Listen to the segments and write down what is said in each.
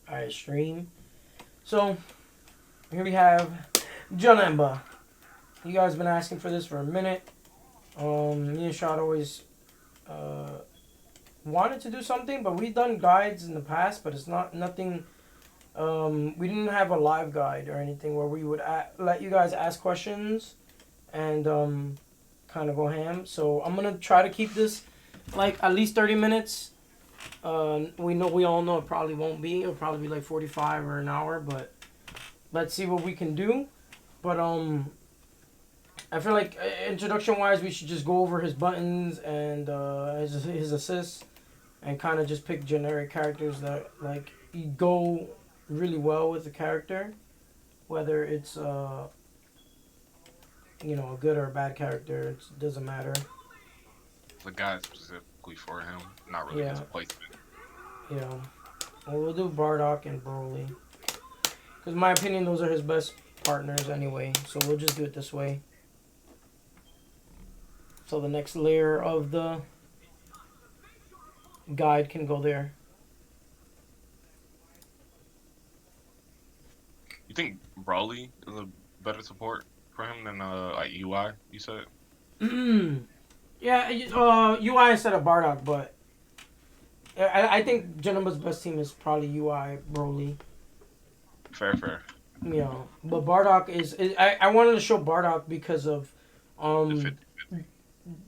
Alright, stream. So, here we have Janemba. You guys been asking for this for a minute. Me and Shaud always wanted to do something, but we've done guides in the past, but it's nothing. We didn't have a live guide or anything where we would let you guys ask questions and kind of go ham. So I'm gonna try to keep this like at least 30 minutes. We all know it probably won't be. It'll probably be like 45 or an hour, but let's see what we can do. But I feel like introduction wise, we should just go over his buttons and his assists, and kind of just pick generic characters that like go really well with the character, whether it's a good or a bad character. It doesn't matter. The guy specifically for him, not really his placement. Yeah. Well, we'll do Bardock and Broly, because in my opinion, those are his best partners anyway. So we'll just do it this way. So the next layer of the guide can go there. You think Broly is a better support for him than like UI? You said. Yeah, UI instead of Bardock, but I think Janemba's best team is probably UI Broly. Fair. Yeah, but Bardock is I wanted to show Bardock because of the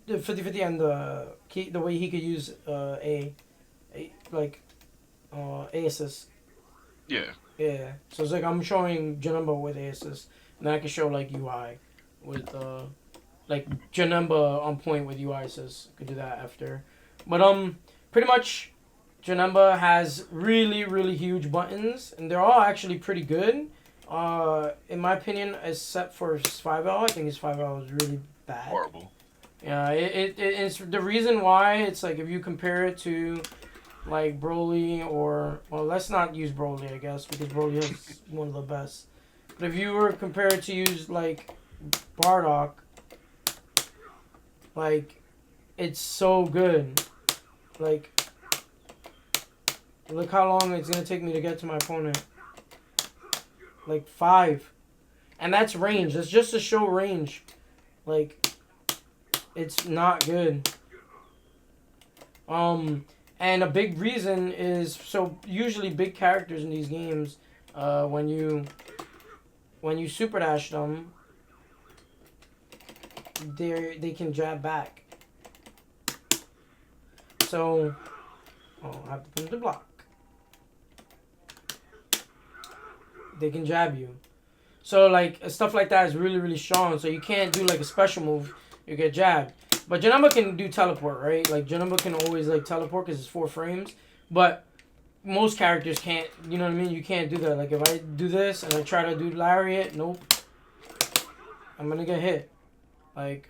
50-50 and the way he could use A assist. Yeah. Yeah. So it's like I'm showing Janemba with A assist, and then I can show like UI with like Janemba on point with UI assist. Could do that after. But pretty much Janemba has really, really huge buttons, and they're all actually pretty good. In my opinion, except for his 5L, I think his 5L is really bad. Horrible. Yeah, it's the reason why it's like if you compare it to like Broly or let's not use Broly, I guess, because Broly is one of the best. But if you were compared to use like Bardock, like it's so good. Like look how long it's gonna take me to get to my opponent. Like 5. And that's range. That's just to show range. Like it's not good. And a big reason is, so usually big characters in these games, when you super dash them, they can jab back. So I have to put them to block. They can jab you. So like stuff like that is really, really strong. So you can't do like a special move. You get jabbed. But Janemba can do teleport, right? Like Janemba can always like teleport because it's 4 frames. But most characters can't. You know what I mean? You can't do that. Like if I do this and I try to do Lariat, nope. I'm gonna get hit. Like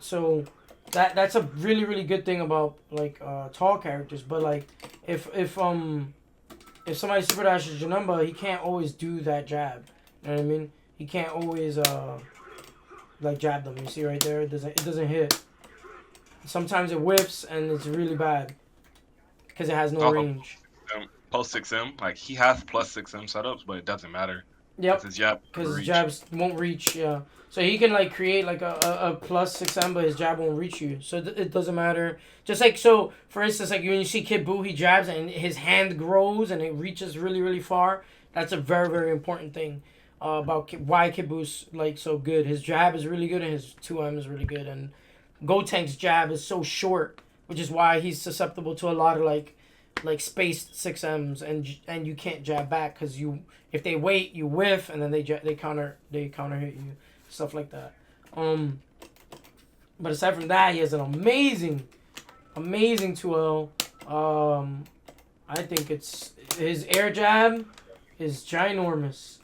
so that's a really, really good thing about like tall characters. But like if somebody super dashes Janemba, he can't always do that jab. You know what I mean? He can't always like jab them. You see right there? It doesn't hit. Sometimes it whiffs and it's really bad because it has no range. Post 6M, like he has plus 6M setups, but it doesn't matter. Yep. Because his jabs won't reach. Yeah. So he can like create like a plus 6M, but his jab won't reach you. So it doesn't matter. Just like so, for instance, like when you see Kid Buu, he jabs and his hand grows and it reaches really, really far. That's a very, very important thing. About why Kid Buu's like so good. His jab is really good and his 2M is really good, and Gotenks jab is so short, which is why he's susceptible to a lot of like spaced 6Ms, and you can't jab back because if they wait, you whiff, and then they counter hit you, stuff like that. But aside from that, he has an amazing 2L. I think it's his air jab is ginormous.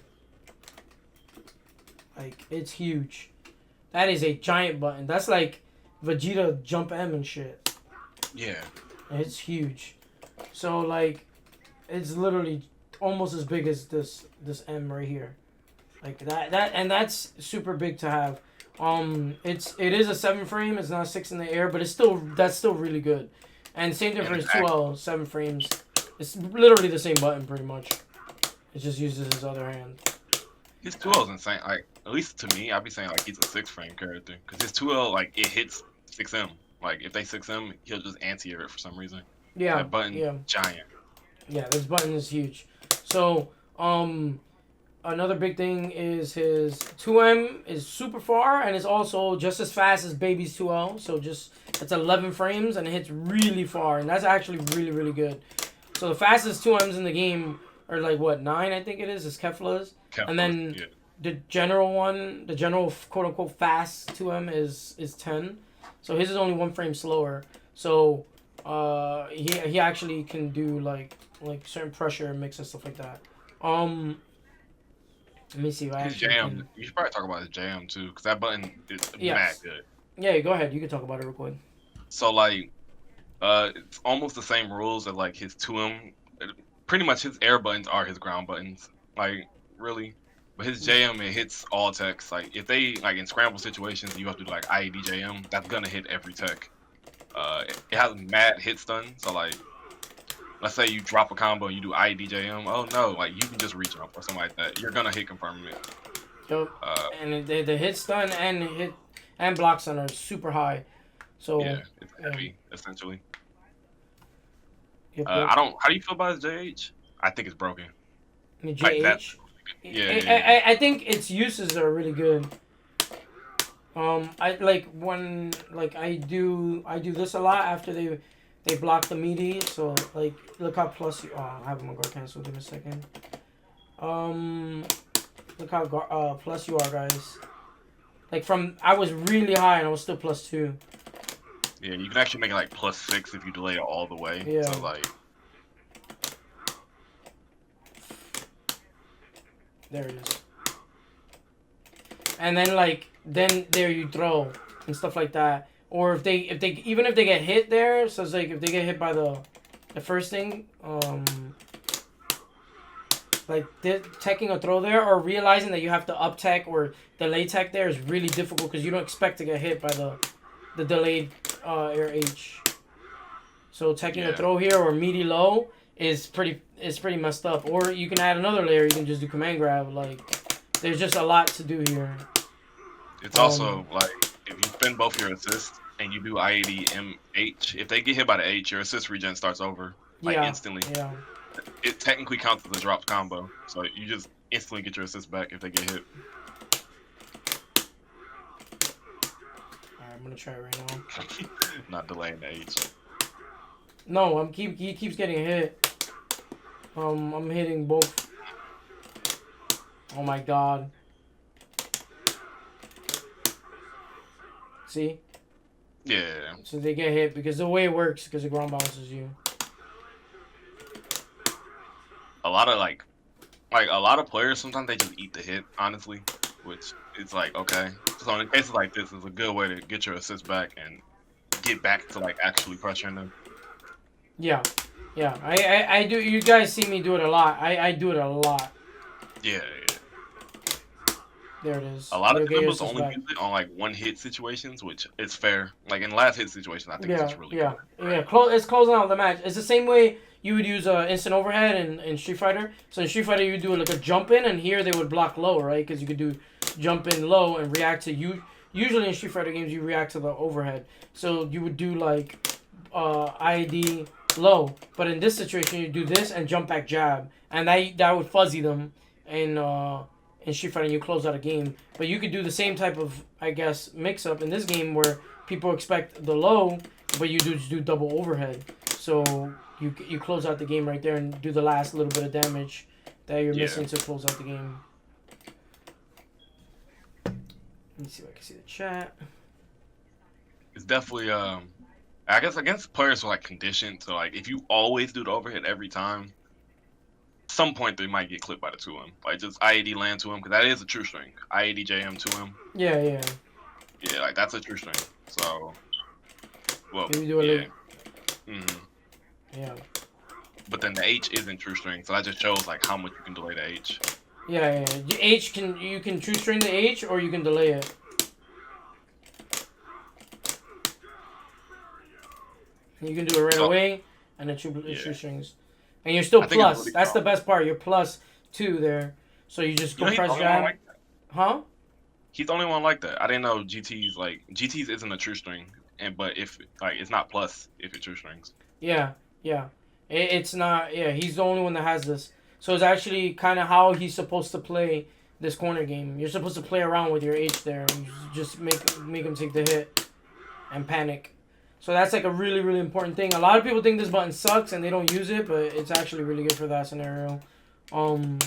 Like it's huge. That is a giant button. That's like Vegeta jump M and shit. Yeah. It's huge. So like it's literally almost as big as this M right here. Like and that's super big to have. It is a 7 frame, it's not 6 in the air, but that's still really good. And same thing for his exactly. 2L, 7 frames. It's literally the same button, pretty much. It just uses his other hand. His 2L is insane. Like, at least to me, I'd be saying like he's a 6-frame character because his 2L like it hits 6M. Like if they 6M, he'll just anti-air it for some reason. Yeah. That button, giant. Yeah, this button is huge. So, another big thing is his 2M is super far and is also just as fast as Baby's 2L. So it's 11 frames and it hits really far, and that's actually really, really good. So the fastest 2Ms in the game are like what, 9 I think it is Kefla's. And then the general one, the general quote unquote fast 2M is 10. So his is only 1 frame slower. So he actually can do like certain pressure mix and stuff like that. Let me see. His jam. You should probably talk about his jam too, because that button is mad good. Yeah, go ahead. You can talk about it real quick. So like, it's almost the same rules as like his 2M. Pretty much his air buttons are his ground buttons. Like really, but his JM, it hits all techs. Like if they like in scramble situations, you have to do like IED JM. That's gonna hit every tech. It has mad hit stun. So like, let's say you drop a combo and you do IED JM. Oh no, like you can just reach up or something like that. You're gonna hit confirm it. Yep. And the hit stun and block stun are super high. So yeah, it's heavy essentially. Yep. I don't. How do you feel about his JH? I think it's broken. JH. Like that's, yeah. I think its uses are really good. I like when like I do this a lot after they block the meaty. So like look how plus you. Oh, I have my guard cancel. Give me a second. Look how plus you are, guys. Like I was really high and I was still +2. Yeah, you can actually make it like +6 if you delay it all the way. Yeah. So like. There it is. And then there you throw and stuff like that. Or if they even if they get hit there, so it's like if they get hit by the first thing, like teching a throw there or realizing that you have to up tech or delay tech there is really difficult because you don't expect to get hit by the delayed air H. So teching a throw here or meaty low is pretty messed up. Or you can add another layer. You can just do command grab. Like there's just a lot to do here. It's also like if you spend both your assists and you do IAD MH, if they get hit by the H, your assist regen starts over instantly. Yeah. It technically counts as a dropped combo, so you just instantly get your assist back if they get hit. Alright, I'm gonna try it right now. Not delaying the H. No, he keeps getting hit. I'm hitting both. Oh my god. See? Yeah. So they get hit because the way it works, because the ground bounces you. A lot of players sometimes they just eat the hit, honestly, which is like okay. So in cases like this, it's a good way to get your assist back and get back to like actually pressuring them. Yeah. I do. You guys see me do it a lot. I do it a lot. Yeah. There it is. A lot of members only use it on like one hit situations, which is fair. Like in last hit situations, I think it's really good. Yeah. It's closing out the match. It's the same way you would use instant overhead in Street Fighter. So in Street Fighter, you do like a jump in, and here they would block low, right? Because you could do jump in low and react to you. Usually in Street Fighter games, you react to the overhead. So you would do like IAD low, but in this situation, you do this and jump back jab, and that would fuzzy them in Street Fighter, you close out a game. But you could do the same type of, I guess, mix-up in this game where people expect the low, but you just do double overhead. So you close out the game right there and do the last little bit of damage that you're missing to close out the game. Let me see if I can see the chat. It's definitely, I guess against players who are like conditioned, so like if you always do the overhead every time, some point they might get clipped by the 2M. Like just IAD land to him, because that is a true string. IAD JM to him. Yeah, like that's a true string. So, well, Yeah. But then the H isn't true string, so that just shows like how much you can delay the H. Yeah. You can true string the H or you can delay it. You can do it right So, away, and then yeah. shoestrings. And you're still I think it's plus. really That's the strong. best part. You're plus 2 there. So you just You go know, he's the press only one jab. like that. Huh? He's the only one like that. I didn't know GT's isn't a true string, but if like it's not plus if it's true strings. Yeah, yeah. It's not. Yeah, he's the only one that has this. So it's actually kind of how he's supposed to play this corner game. You're supposed to play around with your H there. You just make him take the hit and panic. So that's like a really really important thing. A lot of people think this button sucks and they don't use it, but it's actually really good for that scenario. Um,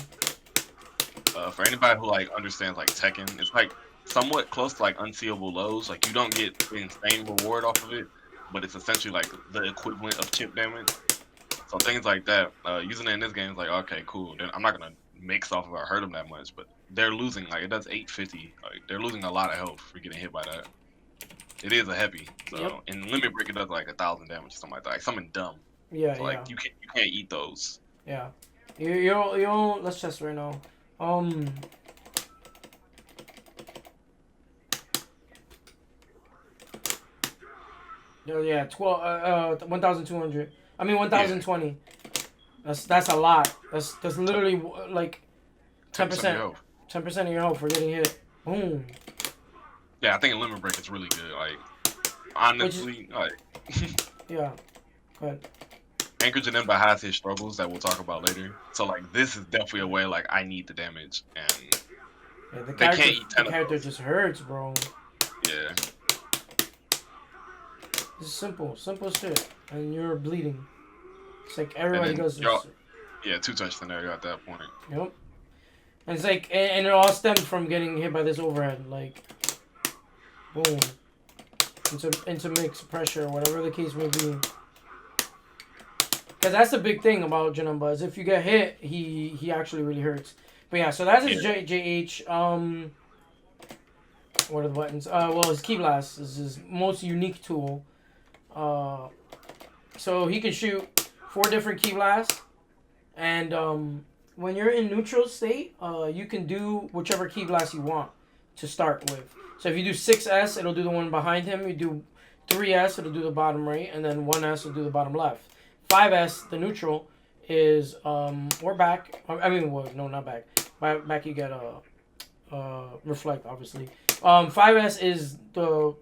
For anybody who like understands like Tekken, it's like somewhat close to like unseeable lows. Like you don't get the insane reward off of it, but it's essentially like the equivalent of chip damage. So things like that, using it in this game is like okay, cool. Then I'm not gonna mix off of it or hurt them that much, but they're losing like it does 850. Like they're losing a lot of health for getting hit by that. It is a heavy. So Yep. in limit break it does like 1,000 damage or something like that. Like something dumb. yeah, So yeah, like you can't eat those. yeah. You let's test right now. Yeah, 1,200. I mean 1,020. That's a lot. That's literally like 10%. Health. 10% of your health for getting hit. Boom. Yeah, I think limit break is really good. Like Which is, honestly, like yeah. Go ahead. Anchor Janemba has his struggles that we'll talk about later. So like this is definitely a way like I need the damage and Yeah, they can't eat 10 the character just hurts, bro. Yeah. It's simple shit, and you're bleeding. It's like everybody goes. Yeah, 2-touch scenario at that point. Yep. And it's like, and it all stems from getting hit by this overhead, like, boom, into mix pressure, whatever the case may be. Because that's the big thing about Janemba is if you get hit, he actually really hurts. But yeah, so that's his JH. What are the buttons? Well, his key blast is his most unique tool. So he can shoot 4 different key blasts, and when you're in neutral state, you can do whichever key blast you want to start with. So if you do 6S, it'll do the one behind him. You do 3S, it'll do the bottom right, and then 1S will do the bottom left. 5S, the neutral, is or back. I mean, well, no, not back. Back you get reflect, obviously. 5S is the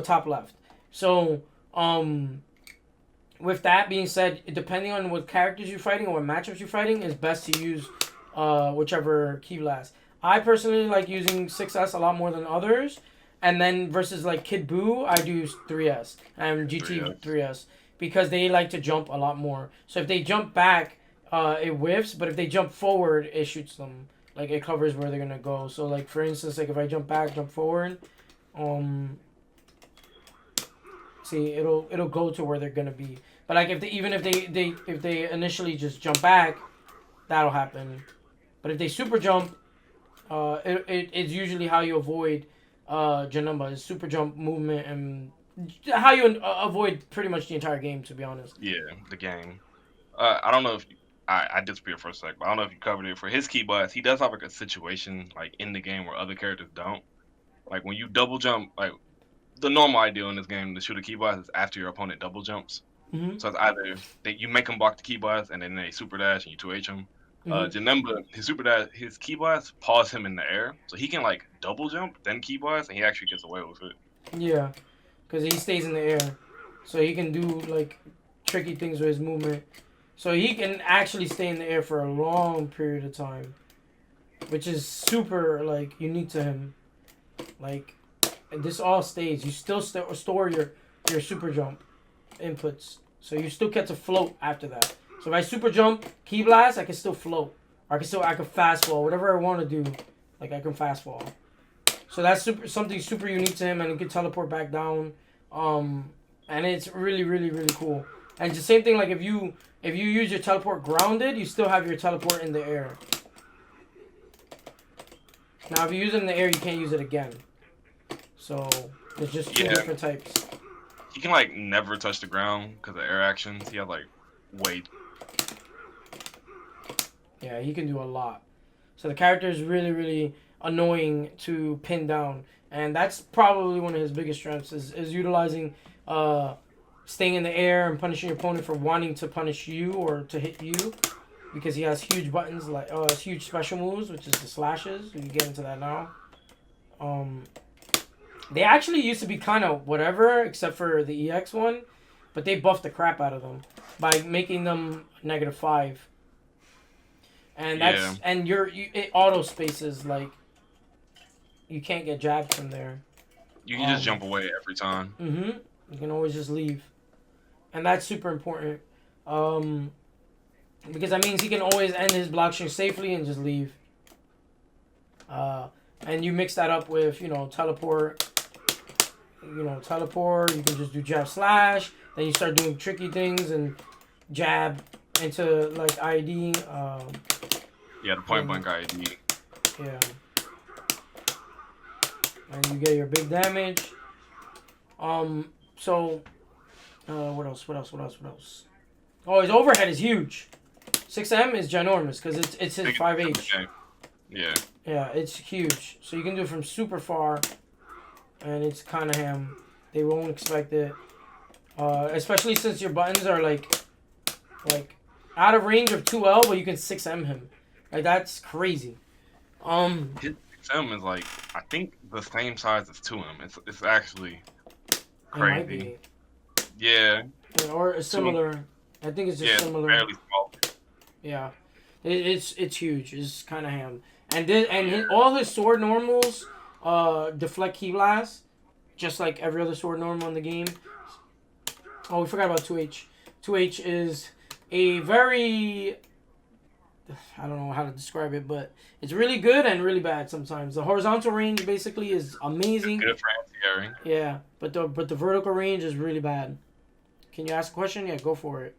top left. So with that being said, depending on what characters you're fighting or what matchups you're fighting, it's best to use whichever key blast. I personally like using 6S a lot more than others. And then versus like Kid Buu, I do 3S and GT 3S because they like to jump a lot more. So if they jump back, it whiffs, but if they jump forward, it shoots them. Like it covers where they're gonna go. So like for instance, like if I jump back, jump forward, see it'll go to where they're gonna be. But like if they initially just jump back, that'll happen. But if they super jump, it's usually how you avoid Janemba is super jump movement and how you avoid pretty much the entire game, to be honest. Yeah, the game. I don't know if I disappeared for a sec, but I don't know if you covered it. For his key blast, he does have like a situation like in the game where other characters don't. Like when you double jump, like the normal ideal in this game to shoot a key blast is after your opponent double jumps. Mm-hmm. So it's either that you make them block the key blast and then they super dash and you 2H him. Janemba, his key blast pause him in the air, so he can like double jump, then key blast, and he actually gets away with it. Yeah, because he stays in the air, so he can do like tricky things with his movement. So he can actually stay in the air for a long period of time, which is super like unique to him. Like this all stays. You still store your super jump inputs, so you still get to float after that. So if I super jump, key blast, I can still float. Or I can fast fall, whatever I want to do. Like I can fast fall. So that's something super unique to him, and he can teleport back down. And it's really, really, really cool. And it's the same thing. Like if you use your teleport grounded, you still have your teleport in the air. Now if you use it in the air, you can't use it again. So there's just 2 different types. He can like never touch the ground because of air actions. He has like way. Yeah, he can do a lot. So the character is really, really annoying to pin down. And that's probably one of his biggest strengths is utilizing staying in the air and punishing your opponent for wanting to punish you or to hit you, because he has huge buttons like huge special moves, which is the slashes. We can get into that now. They actually used to be kind of whatever, except for the EX one, but they buffed the crap out of them by making them -5. And that's and it auto spaces, like you can't get jabbed from there. You can just jump away every time. You can always just leave, and that's super important. Because that means he can always end his block string safely and just leave. And you mix that up with, teleport. Teleport. You can just do jab slash. Then you start doing tricky things and jab into like ID. Yeah, the point blank ID. Yeah. And you get your big damage. So, what else? Oh, his overhead is huge. 6M is ginormous because it's his 5H. Yeah. Yeah, it's huge. So you can do it from super far, and it's kind of ham. They won't expect it. Especially since your buttons are like out of range of 2L, but you can 6M him. Like, that's crazy. His 6M is like, I think the same size as 2M. It's actually crazy. Yeah. Or similar. I think it's just similar. Barely small. Yeah, it's huge. It's kind of ham. And all his sword normals deflect key blast, just like every other sword normal in the game. Oh, we forgot about 2H. 2H is a very, I don't know how to describe it, but it's really good and really bad sometimes. The horizontal range basically is amazing. Good for anti-airing. Yeah, but the vertical range is really bad. Can you ask a question? Yeah, go for it.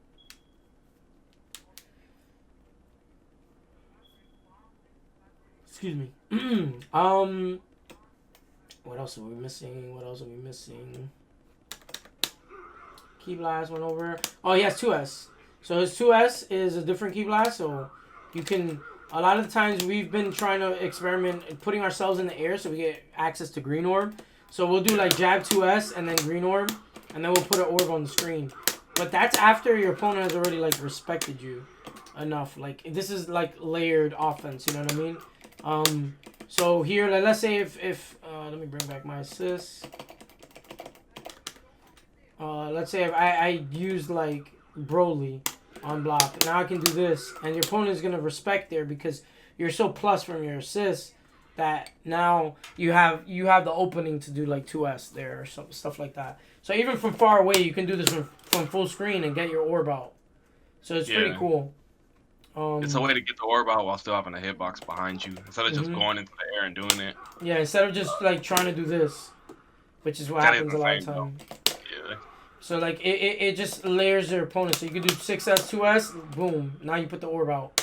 Excuse me. What else are we missing? Key blast went over. Oh, he has 2S. So his 2S is a different key blast. So you can. A lot of the times we've been trying to experiment putting ourselves in the air so we get access to green orb. So we'll do like jab 2S and then green orb, and then we'll put an orb on the screen. But that's after your opponent has already like respected you enough. Like, this is like layered offense. You know what I mean? So here, like, let's say if let me bring back my assist. Let's say if I used like Broly on block. Now I can do this, and your opponent is gonna respect there because you're so plus from your assist that now you have the opening to do like 2S there or stuff like that. So even from far away, you can do this from full screen and get your orb out. So it's pretty cool. It's a way to get the orb out while still having a hitbox behind you instead of just going into the air and doing it. Yeah, instead of just like trying to do this, which is what happens a lot of time. Yeah. So like it just layers your opponent. So you can do 6S, 2S, boom. Now you put the orb out,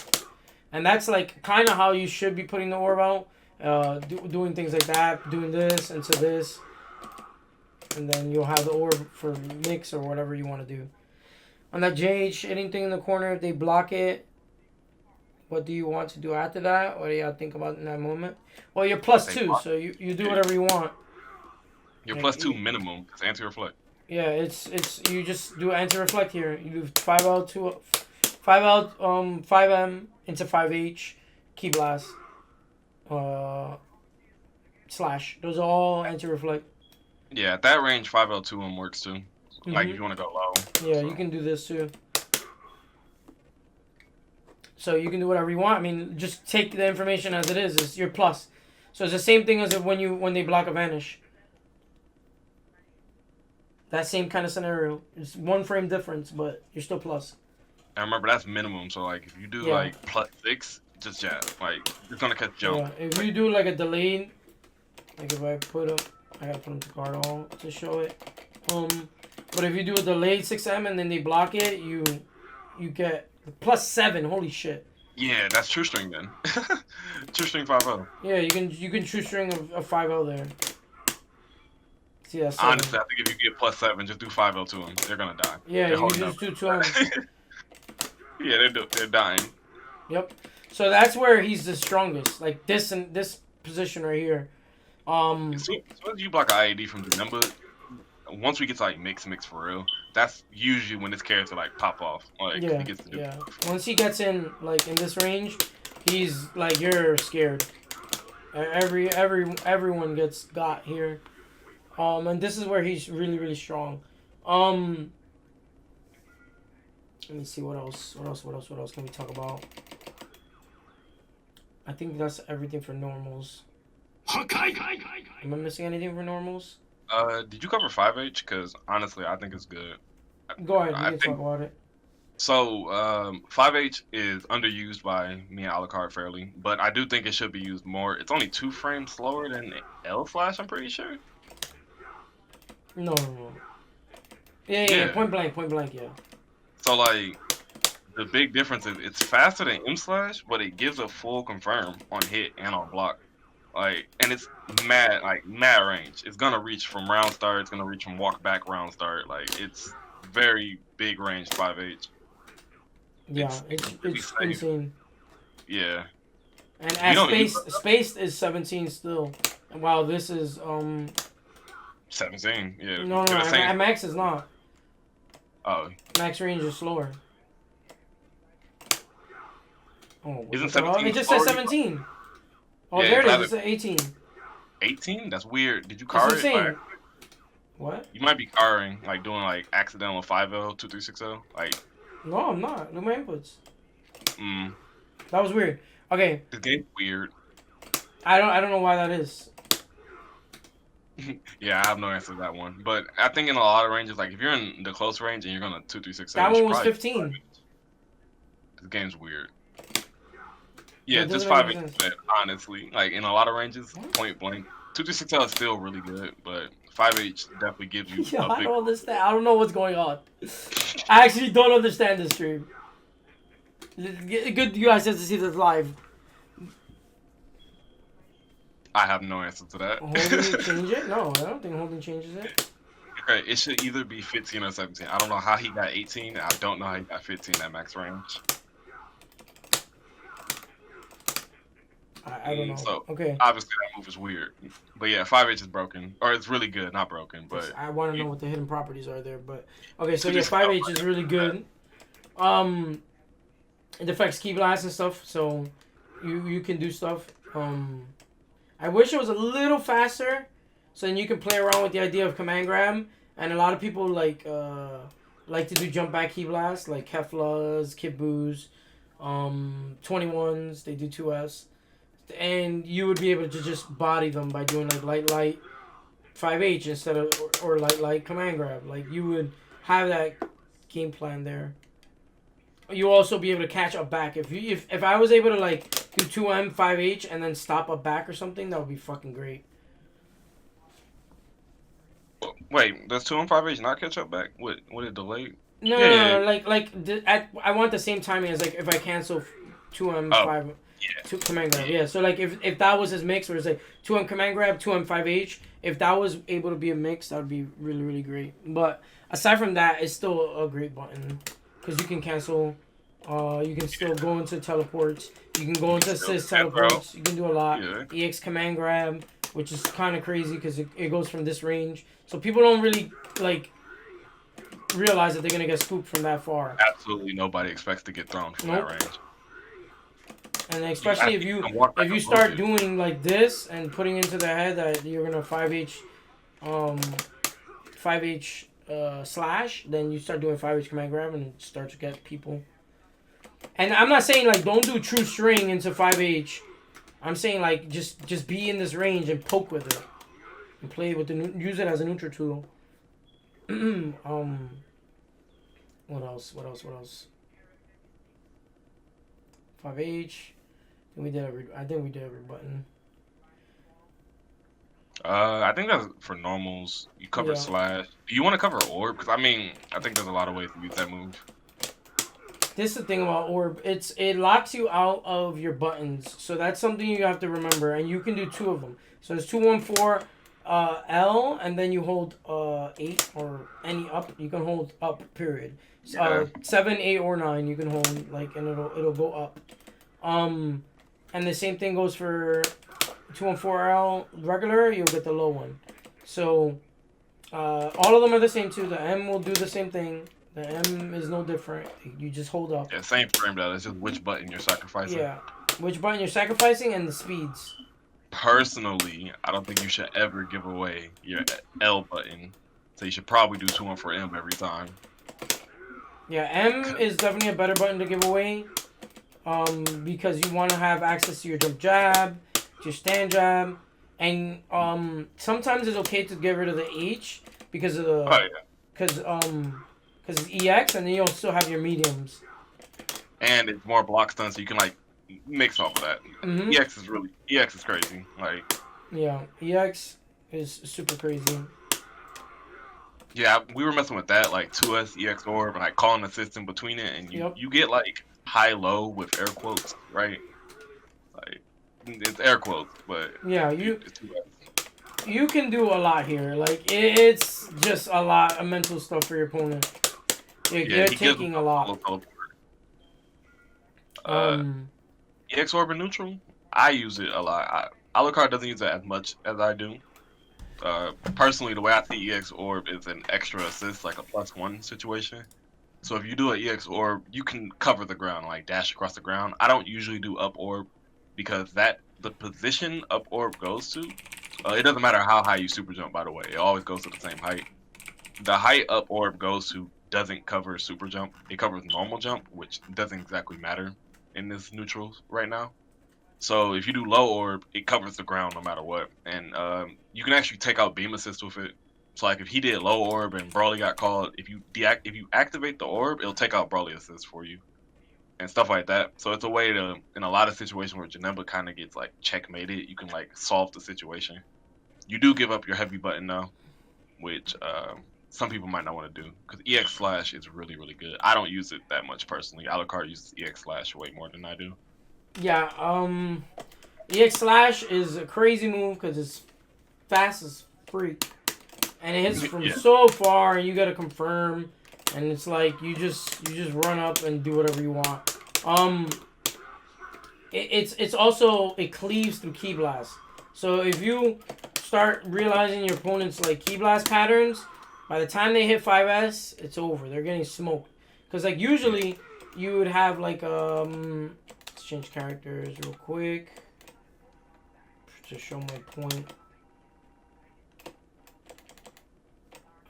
and that's like kind of how you should be putting the orb out. Doing things like that, doing this into this, and then you'll have the orb for mix or whatever you want to do. On that JH, anything in the corner, if they block it, what do you want to do after that? What do y'all think about in that moment? Well, you're +2, so you do whatever you want. You're +2 minimum, because anti-reflect. Yeah, it's you just do anti-reflect here. You do 5L, 5M into 5H, key blast, slash. Those are all anti-reflect. Yeah, at that range, 5L2M works too. Like if you want to go low. Yeah, you can do this too. So you can do whatever you want. I mean, just take the information as it is. It's your plus. So it's the same thing as when they block a vanish. That same kind of scenario. It's 1 frame difference, but you're still plus. And remember, that's minimum. So like, if you do like +6, just jab. Like, you're gonna catch jump. Yeah, if you do like a delayed, like if I put them, I gotta put them to card all to show it. But if you do a delayed 6M and then they block it, you get +7. Holy shit. Yeah, that's true string then. True string 5L. Yeah, you can true string a 5L there. See, that's honestly, I think if you get +7, just do 5L to them. They're gonna die. Yeah, you just do 2M. Yeah, they're dying. Yep. So that's where he's the strongest. Like this and this position right here. As soon as you block IAD from Janemba, once we get to like mix for real, that's usually when this character like pop off. Like Yeah, he gets to do. yeah. Once he gets in like in this range, he's like you're scared. Everyone gets got here. And this is where he's really really strong. Let me see what else. What else can we talk about? I think that's everything for normals. Am I missing anything for normals? Did you cover 5H? Because honestly, I think it's good. Go ahead, I we can think talk about it. so. 5H is underused by me and Alukard fairly, but I do think it should be used more. It's only 2 frames slower than L Flash. I'm pretty sure. No. Yeah. Point blank. Yeah. So like, the big difference is it's faster than M slash, but it gives a full confirm on hit and on block. Like, and it's mad range. It's gonna reach from round start. It's gonna reach from walk back round start. Like, it's very big range 5H. Yeah, it's insane. Yeah. And at space is 17 still. Wow, this is 17. Yeah. No, at max is not. Oh. Max range is slower. Oh, isn't 17? It just says 17. Oh, yeah, there it is. It says 18. 18? That's weird. Did you car it? Like, what? You might be carring, like doing like accidental 5L, 2360. Like. No, I'm not. Look at my inputs. Mm. That was weird. Okay. The game's weird. I don't know why that is. Yeah, I have no answer to that one. But I think in a lot of ranges, like if you're in the close range and you're gonna 2360. That one was 15. The game's weird. Yeah, just 5H, honestly. Like in a lot of ranges, point blank. 2360 is still really good, but 5H definitely gives you. Yeah, I don't understand. I don't know what's going on. I actually don't understand this stream. Good, you guys have to see this live. I have no answer to that. Holding change it? No, I don't think holding changes it. Okay, it should either be 15 or 17. I don't know how he got 18. I don't know how he got 15 at max range. I don't know. So, okay. Obviously, that move is weird. But yeah, 5H is broken. Or it's really good, not broken. But I want to know what the hidden properties are there. But okay, so yeah, 5H is really good. It affects key blast and stuff, so you can do stuff. I wish it was a little faster, so then you can play around with the idea of command grab. And a lot of people like to do jump back key blast, like Keflas, Kibus, 21s. They do 2S. And you would be able to just body them by doing like light 5H instead of or light command grab. Like you would have that game plan there. You'll also be able to catch up back. If I was able to like do 2M 5H and then stop up back or something, that would be fucking great. Wait, does 2M 5H not catch up back? Would it delay? No, I want the same timing as like if I cancel 2M 5. Yeah. Command grab, yeah. So like if that was his mix, where it's like 2M command grab, 2M 5H, if that was able to be a mix, that would be really really great. But aside from that, it's still a great button because you can cancel. You can still go into teleports. You can go into assist teleports. You can do a lot. Yeah. EX command grab, which is kind of crazy because it goes from this range. So people don't really like realize that they're gonna get scooped from that far. Absolutely nobody expects to get thrown from that range. And especially if you start doing like this and putting into the head that you're gonna 5H slash, then you start doing 5H command grab and it starts to get people. And I'm not saying like don't do true string into 5H. I'm saying like just be in this range and poke with it and play with use it as a neutral tool. What else? 5H. I think we did every button. I think that's for normals. You cover slash. Do you want to cover orb? Because I mean, I think there's a lot of ways to use that move. This is the thing about orb. It locks you out of your buttons, so that's something you have to remember. And you can do 2 of them. So it's 214 L, and then you hold 8 or any up. You can hold up. Period. 7, 8, or 9. You can hold like, and it'll go up. And the same thing goes for 214L regular, you'll get the low one. So All of them are the same too. The M will do the same thing. The M is no different. You just hold up. Yeah, same frame data. It's just which button you're sacrificing. Yeah. Which button you're sacrificing and the speeds. Personally, I don't think you should ever give away your L button. So you should probably do 2-1 for M every time. Yeah, M is definitely a better button to give away. Because you want to have access to your jump jab, to your stand jab, and sometimes it's okay to get rid of the H because of the because it's EX, and then you'll still have your mediums. And it's more block stun, so you can like mix off of that. Mm-hmm. EX is crazy. Like yeah, EX is super crazy. Yeah, we were messing with that, like 2S EX orb and like calling the system between it, and you get like high low with air quotes, right? Like it's air quotes, but yeah, you can do a lot here. Like it's just a lot of mental stuff for your opponent. You're taking a lot. EX orb and neutral, I use it a lot. Alukard doesn't use it as much as I do. Personally, the way I see EX orb is an extra assist, like a +1 situation. So if you do an EX orb, you can cover the ground, like dash across the ground. I don't usually do up orb because the position up orb goes to, it doesn't matter how high you super jump, by the way. It always goes to the same height. The height up orb goes to doesn't cover super jump. It covers normal jump, which doesn't exactly matter in this neutral right now. So if you do low orb, it covers the ground no matter what, and you can actually take out beam assist with it. So like if he did low orb and Broly got called, if you activate the orb, it'll take out Broly assist for you, and stuff like that. So it's a way to, in a lot of situations where Janemba kind of gets like checkmated, you can like solve the situation. You do give up your heavy button though, which some people might not want to do because EX slash is really good. I don't use it that much personally. Alukard uses EX slash way more than I do. Yeah, EX slash is a crazy move because it's fast as freak, and it hits from so far, and you gotta confirm, and it's like you just run up and do whatever you want. It's also, it cleaves through key blast, so if you start realizing your opponent's like key blast patterns, by the time they hit 5S, it's over. They're getting smoked because like usually you would have like change characters real quick to show my point.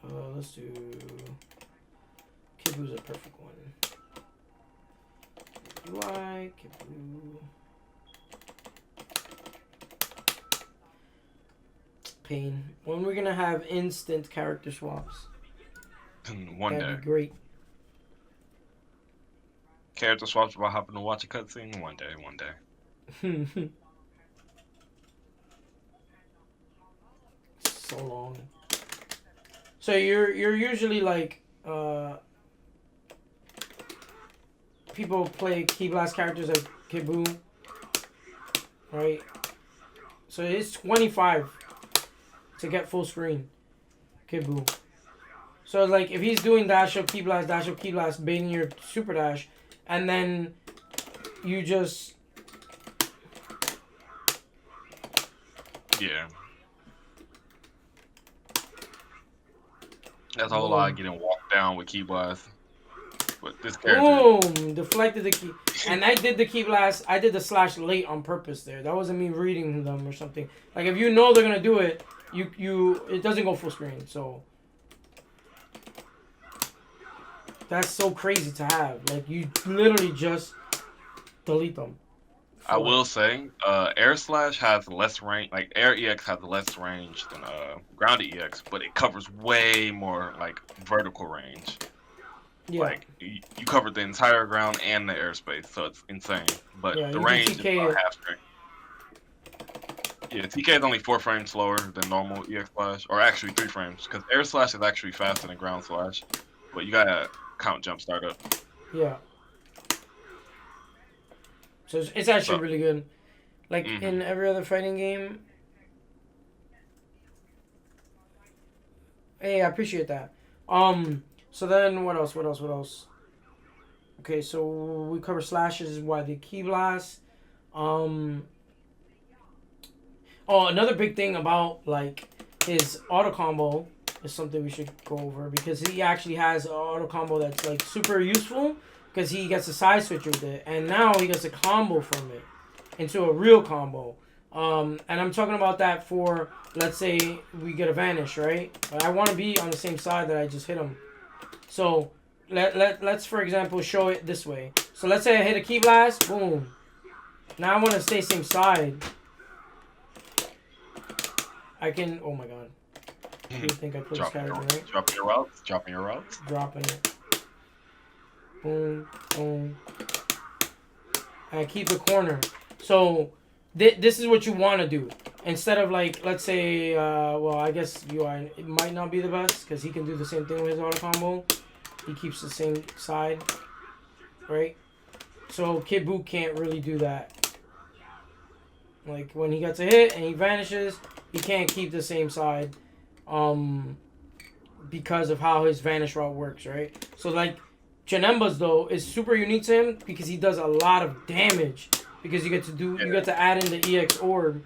Let's do Kibu's a perfect one. UI Kibu. Pain. When we're gonna have instant character swaps? One day. That'd be great. Character swaps while hopping to watch a cutscene? One day. So long. So you're usually like people play key blast characters like Kibu, right? So it's 25 to get full screen Kibu. So like if he's doing dash up key blast, baiting your super dash, and then you just that's a whole lot of getting walked down with key blast. But this character, boom, deflected the key. And I did the key blast. I did the slash late on purpose there. That wasn't me reading them or something. Like if you know they're gonna do it, it doesn't go full screen. So that's so crazy to have. Like you literally just delete them. I will say, Air Slash has less range. Like Air EX has less range than Grounded EX, but it covers way more like vertical range. Yeah. Like you covered the entire ground and the airspace, so it's insane. But the range is about half strength. Yeah, TK is only 4 frames slower than normal EX Slash, or actually 3 frames, because Air Slash is actually faster than Ground Slash, but you gotta count jump startup. Yeah. So it's actually really good. Like in every other fighting game. Hey, I appreciate that. So then what else? Okay, so we cover slashes, why the key blast. Oh, another big thing about like his auto combo is something we should go over because he actually has an auto combo that's like super useful because he gets a side switch with it, and now he gets a combo from it into a real combo. And I'm talking about that for, let's say we get a vanish, right? But I want to be on the same side that I just hit him. So let's for example show it this way. So let's say I hit a key blast, boom. Now I want to stay same side. I can. Oh my god. Do you think I put this character right? Dropping your routes. Dropping your routes. Dropping it. Boom, boom. And I keep the corner. So this is what you want to do. Instead of like, let's say, well, I guess UI, it might not be the best because he can do the same thing with his auto combo. He keeps the same side, right? So Kid Buu can't really do that. Like when he gets a hit and he vanishes, he can't keep the same side, because of how his vanish route works, right? So like Janemba's though is super unique to him because he does a lot of damage because you get to add in the EX orb.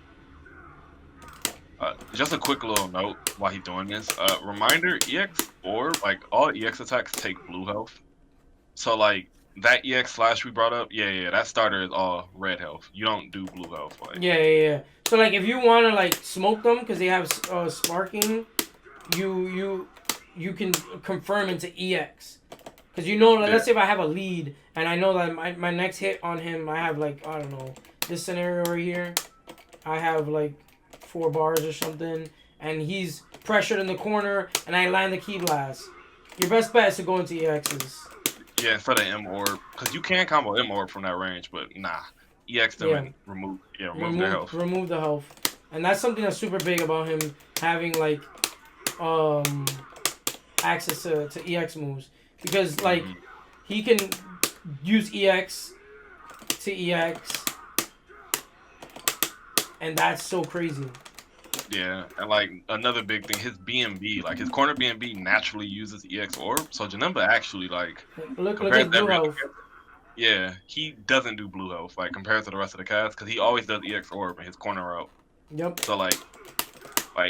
Just a quick little note while he's doing this. Reminder, EX orb, like all EX attacks take blue health. So like that EX slash we brought up, that starter is all red health. You don't do blue health. Like. Yeah. So like if you want to like smoke them because they have sparking, you can confirm into EX. Because you know, like, let's say if I have a lead and I know that my next hit on him, I have like, I don't know, this scenario right here, I have like 4 bars or something, and he's pressured in the corner and I land the key blast. Your best bet is to go into EXs. Yeah, for the M orb, because you can combo M orb from that range, but nah, EX them and remove their health. Remove the health, and that's something that's super big about him having like access to EX moves, because like he can use EX to EX, and that's so crazy. Yeah, and like another big thing, his BMB, like his corner BMB naturally uses EX orb. So Janemba actually like look at blue health. Yeah, he doesn't do blue health like compared to the rest of the cast because he always does EX orb in his corner route. Yep. So like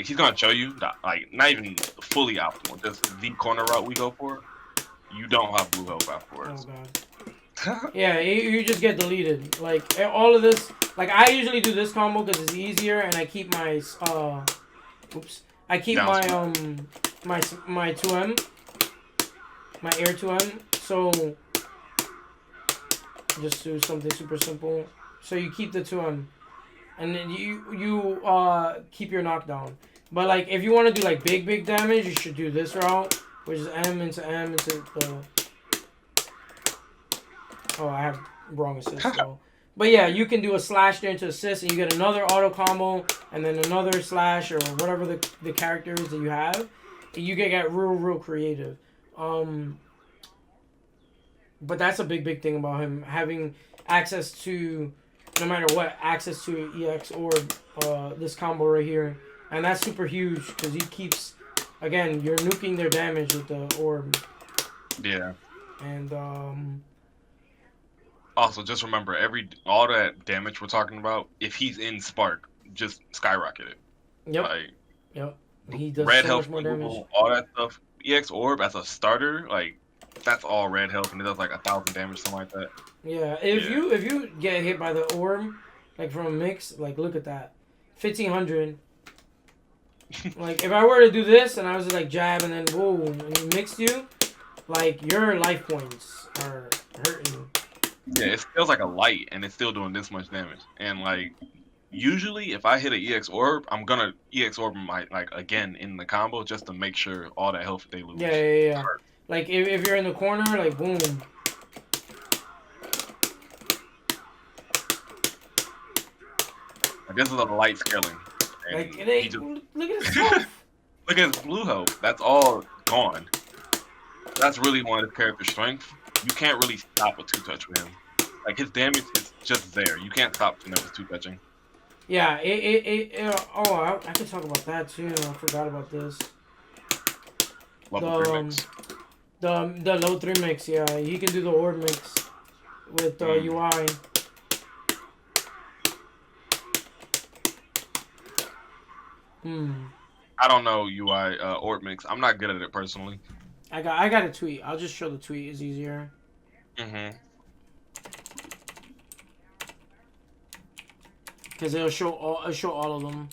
he's gonna show you that, like not even fully optimal, just the corner route we go for. You don't have blue health afterwards. Oh god. Yeah, you just get deleted. Like all of this. Like I usually do this combo because it's easier, and I keep my I keep my 2M, my air 2M. So just do something super simple. So you keep the 2M, and then you keep your knockdown. But like if you want to do like big damage, you should do this route, which is M into the. Oh, I have wrong assist though. But yeah, you can do a slash there into assist, and you get another auto combo, and then another slash or whatever the character is that you have. And you get real creative. But that's a big thing about him, having access to, no matter what, access to EX orb, this combo right here. And that's super huge because he keeps, again, you're nuking their damage with the orb. Yeah. And also, just remember, all that damage we're talking about, if he's in Spark, just skyrocket it. Yep. Like, yep. He does red so health, much more damage. all that stuff. EX Orb as a starter, like, that's all red health, and it does like 1,000 damage, something like that. Yeah. If you get hit by the orb, like from a mix, like look at that, 1,500. Like if I were to do this and I was like jab and then boom and he mixed you, like your life points are hurting you. Yeah, it feels like a light, and it's still doing this much damage. And like, usually if I hit an EX Orb, I'm gonna EX Orb my again in the combo just to make sure all that health they lose. Yeah. Like if you're in the corner, like boom. Like, this is a light scaling. Like look at his health. Look at his blue health. That's all gone. That's really one of his character strengths. You can't really stop a 2-touch with him. Like his damage is just there. You can't stop him with 2-touching. Yeah, I could talk about that too. I forgot about this. Level 3 mix. The low 3 mix, yeah. He can do the orb mix with UI. I don't know UI or mix. I'm not good at it personally. I got a tweet. I'll just show the tweet. It's easier. Mhm. Because it'll show all of them.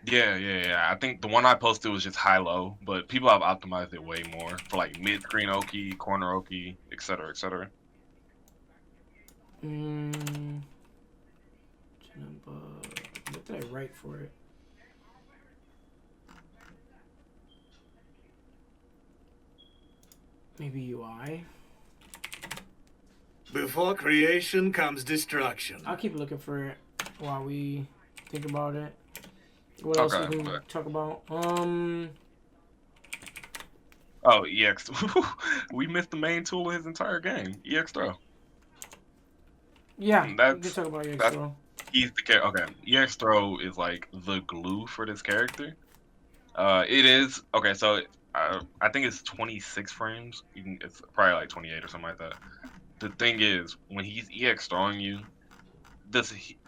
Yeah. I think the one I posted was just high-low, but people have optimized it way more for like mid-screen Oki, corner Oki, etc., etc. Janemba. What did I write for it? Maybe UI. Before creation comes destruction. I'll keep looking for it while we think about it. What else we can talk about? Oh, EX. We missed the main tool of his entire game, EX throw. Yeah, we can talk about EX throw. He's the character. Okay, EX throw is like the glue for this character. It is okay. So I think it's 26 frames. It's probably like 28 or something like that. The thing is, when he's EX throwing you,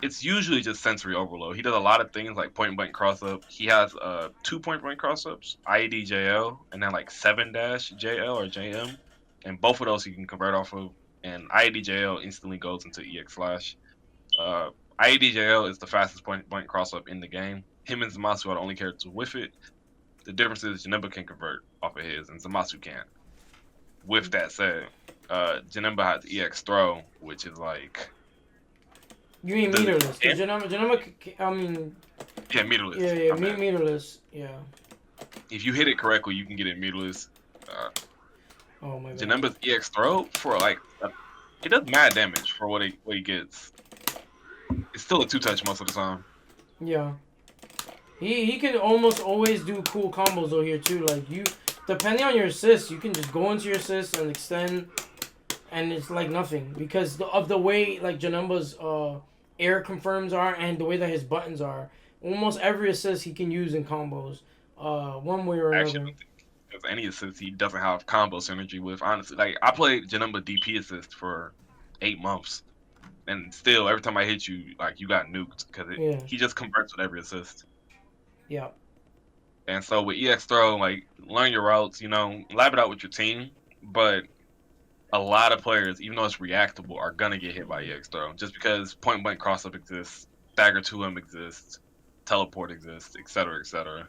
it's usually just sensory overload. He does a lot of things like point blank cross up. He has 2 point blank cross ups, IED JL, and then like 7-JL or JM, and both of those he can convert off of. And IED JL instantly goes into EX slash. IED JL is the fastest point blank cross up in the game. Him and Zamasu are the only characters with it. The difference is Janemba can convert off of his, and Zamasu can't. With that said, Janemba has EX throw, which is like. You mean meterless? Janemba, I mean. Yeah, meterless. Yeah, meterless. Yeah. If you hit it correctly, you can get it meterless. Oh my god. Janemba's EX throw for like, it does mad damage for what he gets. It's still a 2-touch most of the time. Yeah. He can almost always do cool combos though here too. Like depending on your assists, you can just go into your assists and extend, and it's like nothing because of the way like Janemba's air confirms are and the way that his buttons are. Almost every assist he can use in combos, one way or another. Actually, if any assist he doesn't have combo synergy with, honestly, like I played Janemba DP assist for 8 months, and still every time I hit you, like you got nuked because he just converts with every assist. Yeah. And so with EX throw, like learn your routes, lab it out with your team, but a lot of players, even though it's reactable, are gonna get hit by EX throw just because point blank cross up exists, stagger 2M exists, teleport exists, etc., etc.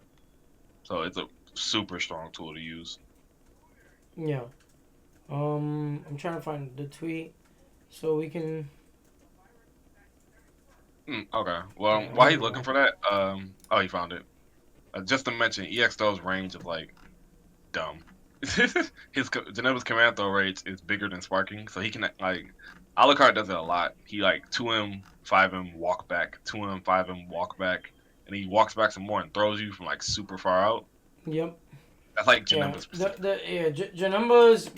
So it's a super strong tool to use. Yeah. I'm trying to find the tweet so we can. Okay. Well, while he's looking for that, oh, he found it. Just to mention, EX throw's range is like dumb. Janemba's command throw range is bigger than sparking, so he can like Alukard does it a lot. He like 2M, 5M, walk back, 2M, 5M, walk back, and he walks back some more and throws you from like super far out. Yep. That's like Janemba's. Janemba's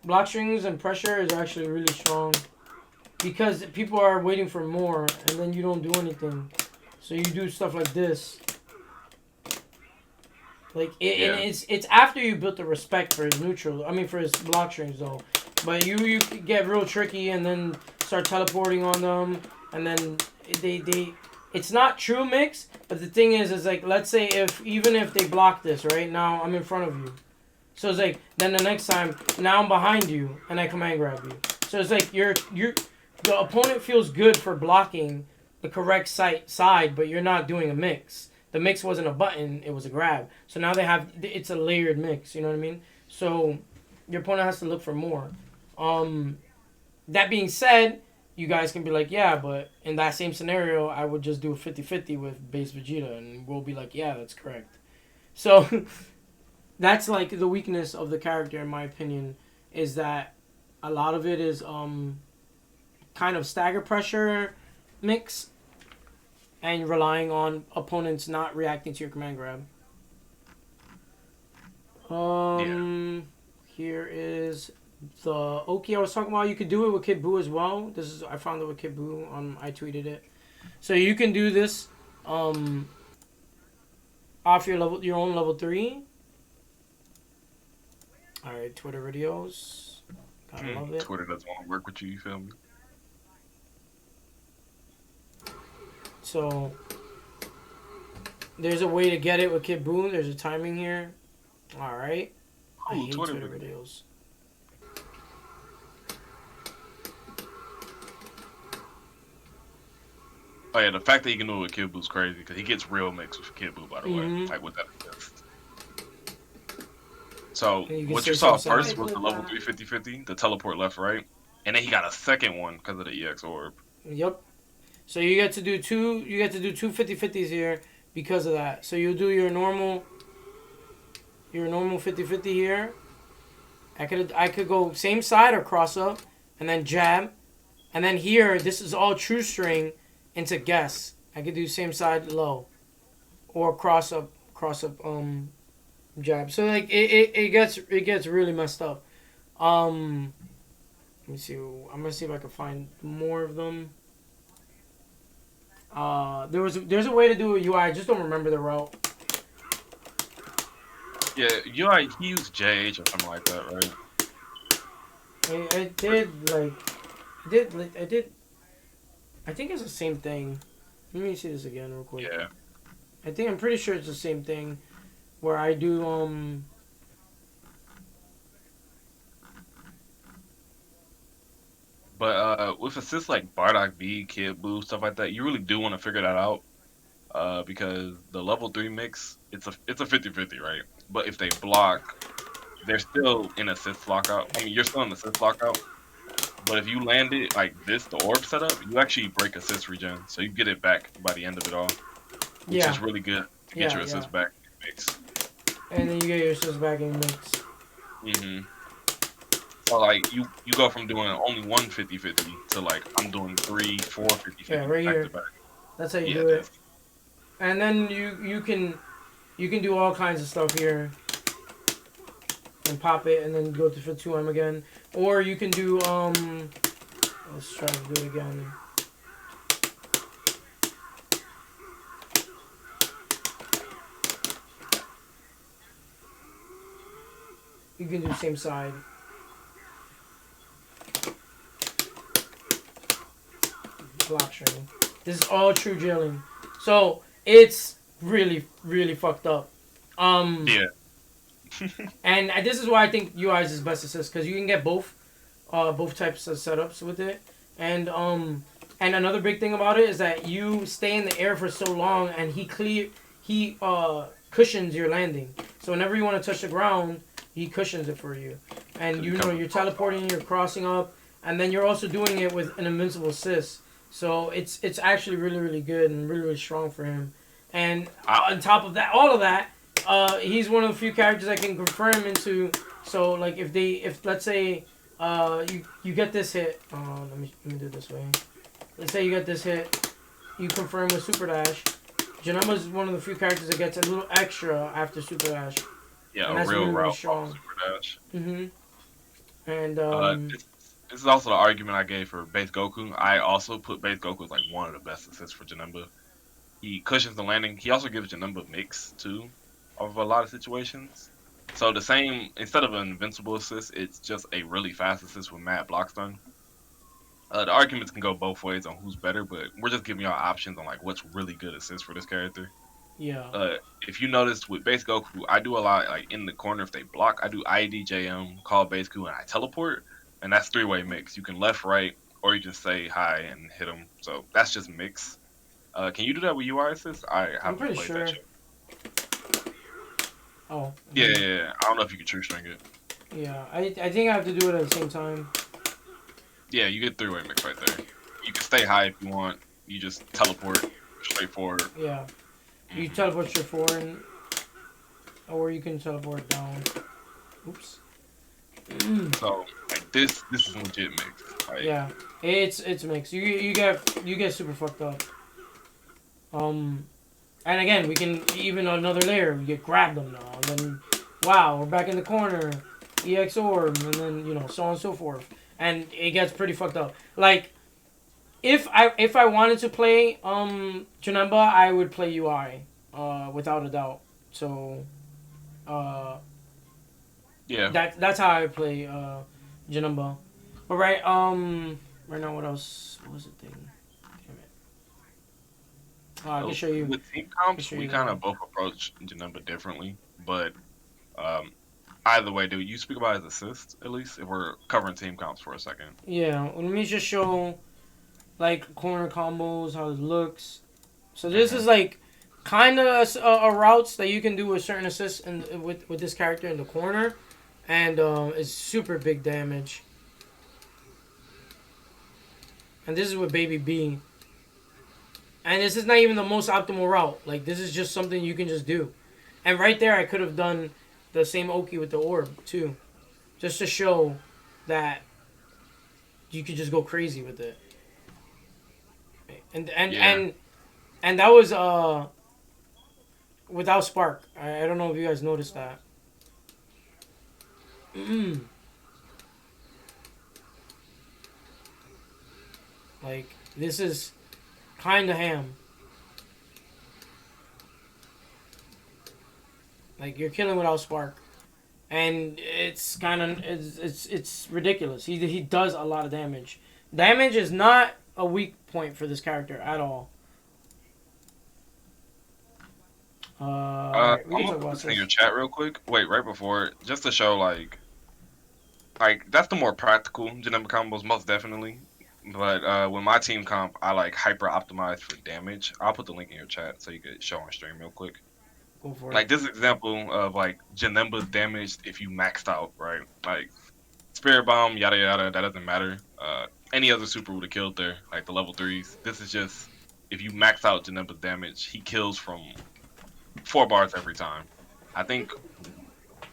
block strings and pressure is actually really strong because people are waiting for more, and then you don't do anything. So you do stuff like this. Like and it's after you built the respect for his neutral. I mean for his block strings though. But you get real tricky and then start teleporting on them, and then it's not true mix. But the thing is like let's say even if they block this right now, I'm in front of you. So it's like then the next time now I'm behind you and I command grab you. So it's like the opponent feels good for blocking the correct side, but you're not doing a mix. The mix wasn't a button, it was a grab. So now it's a layered mix, you know what I mean? So your opponent has to look for more. That being said, you guys can be like, yeah, but in that same scenario, I would just do a 50-50 with base Vegeta, and we'll be like, yeah, that's correct. So that's like the weakness of the character, in my opinion, is that a lot of it is kind of stagger pressure mix and relying on opponents not reacting to your command grab. Here is the Oki I was talking about. You could do it with Kid Buu as well. I found it with Kid Buu. I tweeted it. So you can do this off your own level 3. Alright, Twitter videos. Gotta love it. Twitter doesn't want to work with you, you feel me? So There's a way to get it with Kid Boom. There's a timing here. All right. I hate Twitter Twitter video. videos. Oh yeah, the fact that he can do it with Kid Boo's crazy because he gets real mix with Kid Boo, by the way, like with that assist. So And you can what say you saw something first like- was the level 3 50-50, the teleport left right, and then he got a second one because of the EX orb. Yep. So you get to do two. You get to do two 50-50s here because of that. So you do your normal 50-50 here. I could go same side or cross up, and then jab, and then here this is all true string into guess. I could do same side low, or cross up jab. So like it gets really messed up. Let me see. I'm gonna see if I can find more of them. There's a way to do a UI. I just don't remember the route. Yeah, UI he used JH or something like that, right? I think it's the same thing. Let me see this again real quick. Yeah. I'm pretty sure it's the same thing, where I do But with assists like Bardock B, Kid Boo, stuff like that, you really do want to figure that out. Because the level 3 mix, it's a 50-50, right? But if they block, they're still in assist lockout. I mean, you're still in assist lockout. But if you land it like this, the orb setup, you actually break assist regen, so you get it back by the end of it all, which is really good to get your assist back in the mix. And then you get your assist back in the mix. So like you go from doing only one 50-50 to like I'm doing 3, 4 50-50 Yeah, right back here. to back. That's how you do it. And then you can do all kinds of stuff here. And pop it and then go to for 2M again. Or you can do let's try to do it again. You can do the same side. Block string. This is all true drilling. So it's really, really fucked up. Yeah. And this is why I think UI's is best assist, because you can get both types of setups with it. And another big thing about it is that you stay in the air for so long, and he cushions your landing. So whenever you want to touch the ground, he cushions it for you. And you know you're teleporting, you're crossing up, and then you're also doing it with an invincible assist. So it's actually really, really good and really, really strong for him. And on top of that, all of that, he's one of the few characters I can confirm into. So like if let's say you get this hit, let me do it this way. Let's say you get this hit, you confirm with Super Dash. Janemba is one of the few characters that gets a little extra after Super Dash. Yeah, and a real really, really route strong. Super Dash. And this is also the argument I gave for Base Goku. I also put Base Goku as like one of the best assists for Janemba. He cushions the landing. He also gives Janemba mix too, of a lot of situations. So the same, instead of an invincible assist, it's just a really fast assist with mad block stun. The arguments can go both ways on who's better, but we're just giving y'all options on like what's really good assist for this character. yeah. If you noticed with Base Goku, I do a lot like in the corner if they block, I do IDJM, call Base Goku, and I teleport, and that's 3-way mix. You can left, right, or you can say hi and hit them. So that's just mix. Can you do that with UI assist? I haven't pretty played sure. that shit. Oh. Yeah. I don't know if you can true string it. Yeah, I think I have to do it at the same time. Yeah, you get 3-way mix right there. You can stay high if you want. You just teleport straight forward. Yeah. You teleport straight forward, or you can teleport down. Oops. So like this is legit mix. Like, Yeah, it's mixed. You get super fucked up. And again, we can even another layer. We get grab them now, and then wow, we're back in the corner. EX orb, and then so on and so forth, and it gets pretty fucked up. Like if I wanted to play Janemba, I would play UI, without a doubt. So yeah. That's how I play Janemba. But right now, what else? What was the thing? Damn I can show you. With team comps, show we you kind that. of both approach Janemba differently, but um, either way, do you speak about his assist at least if we're covering team comps for a second? Yeah, let me just show like corner combos, how it looks. So this is like kind of a routes that you can do with certain assists with this character in the corner, and it's super big damage. And this is with Baby B. And this is not even the most optimal route. Like this is just something you can just do. And right there, I could have done the same Oki with the orb too, just to show that you could just go crazy with it. And that was without spark. I don't know if you guys noticed that. Like this is kind of ham. Like you're killing without spark, and it's kind of it's ridiculous. He does a lot of damage. Damage is not a weak point for this character at all. I'm we can talk gonna about put this in your this. chat real quick. Wait, right before, just to show like that's the more practical Janemba combos, most definitely. But with my team comp, I like hyper optimize for damage. I'll put the link in your chat so you could show on stream real quick. Go for it. Like this example of like Janemba's damage if you maxed out, right? Like Spirit Bomb, yada yada, that doesn't matter. Any other super would have killed there, like the level 3s. This is just if you max out Janemba's damage, he kills from 4 bars every time. I think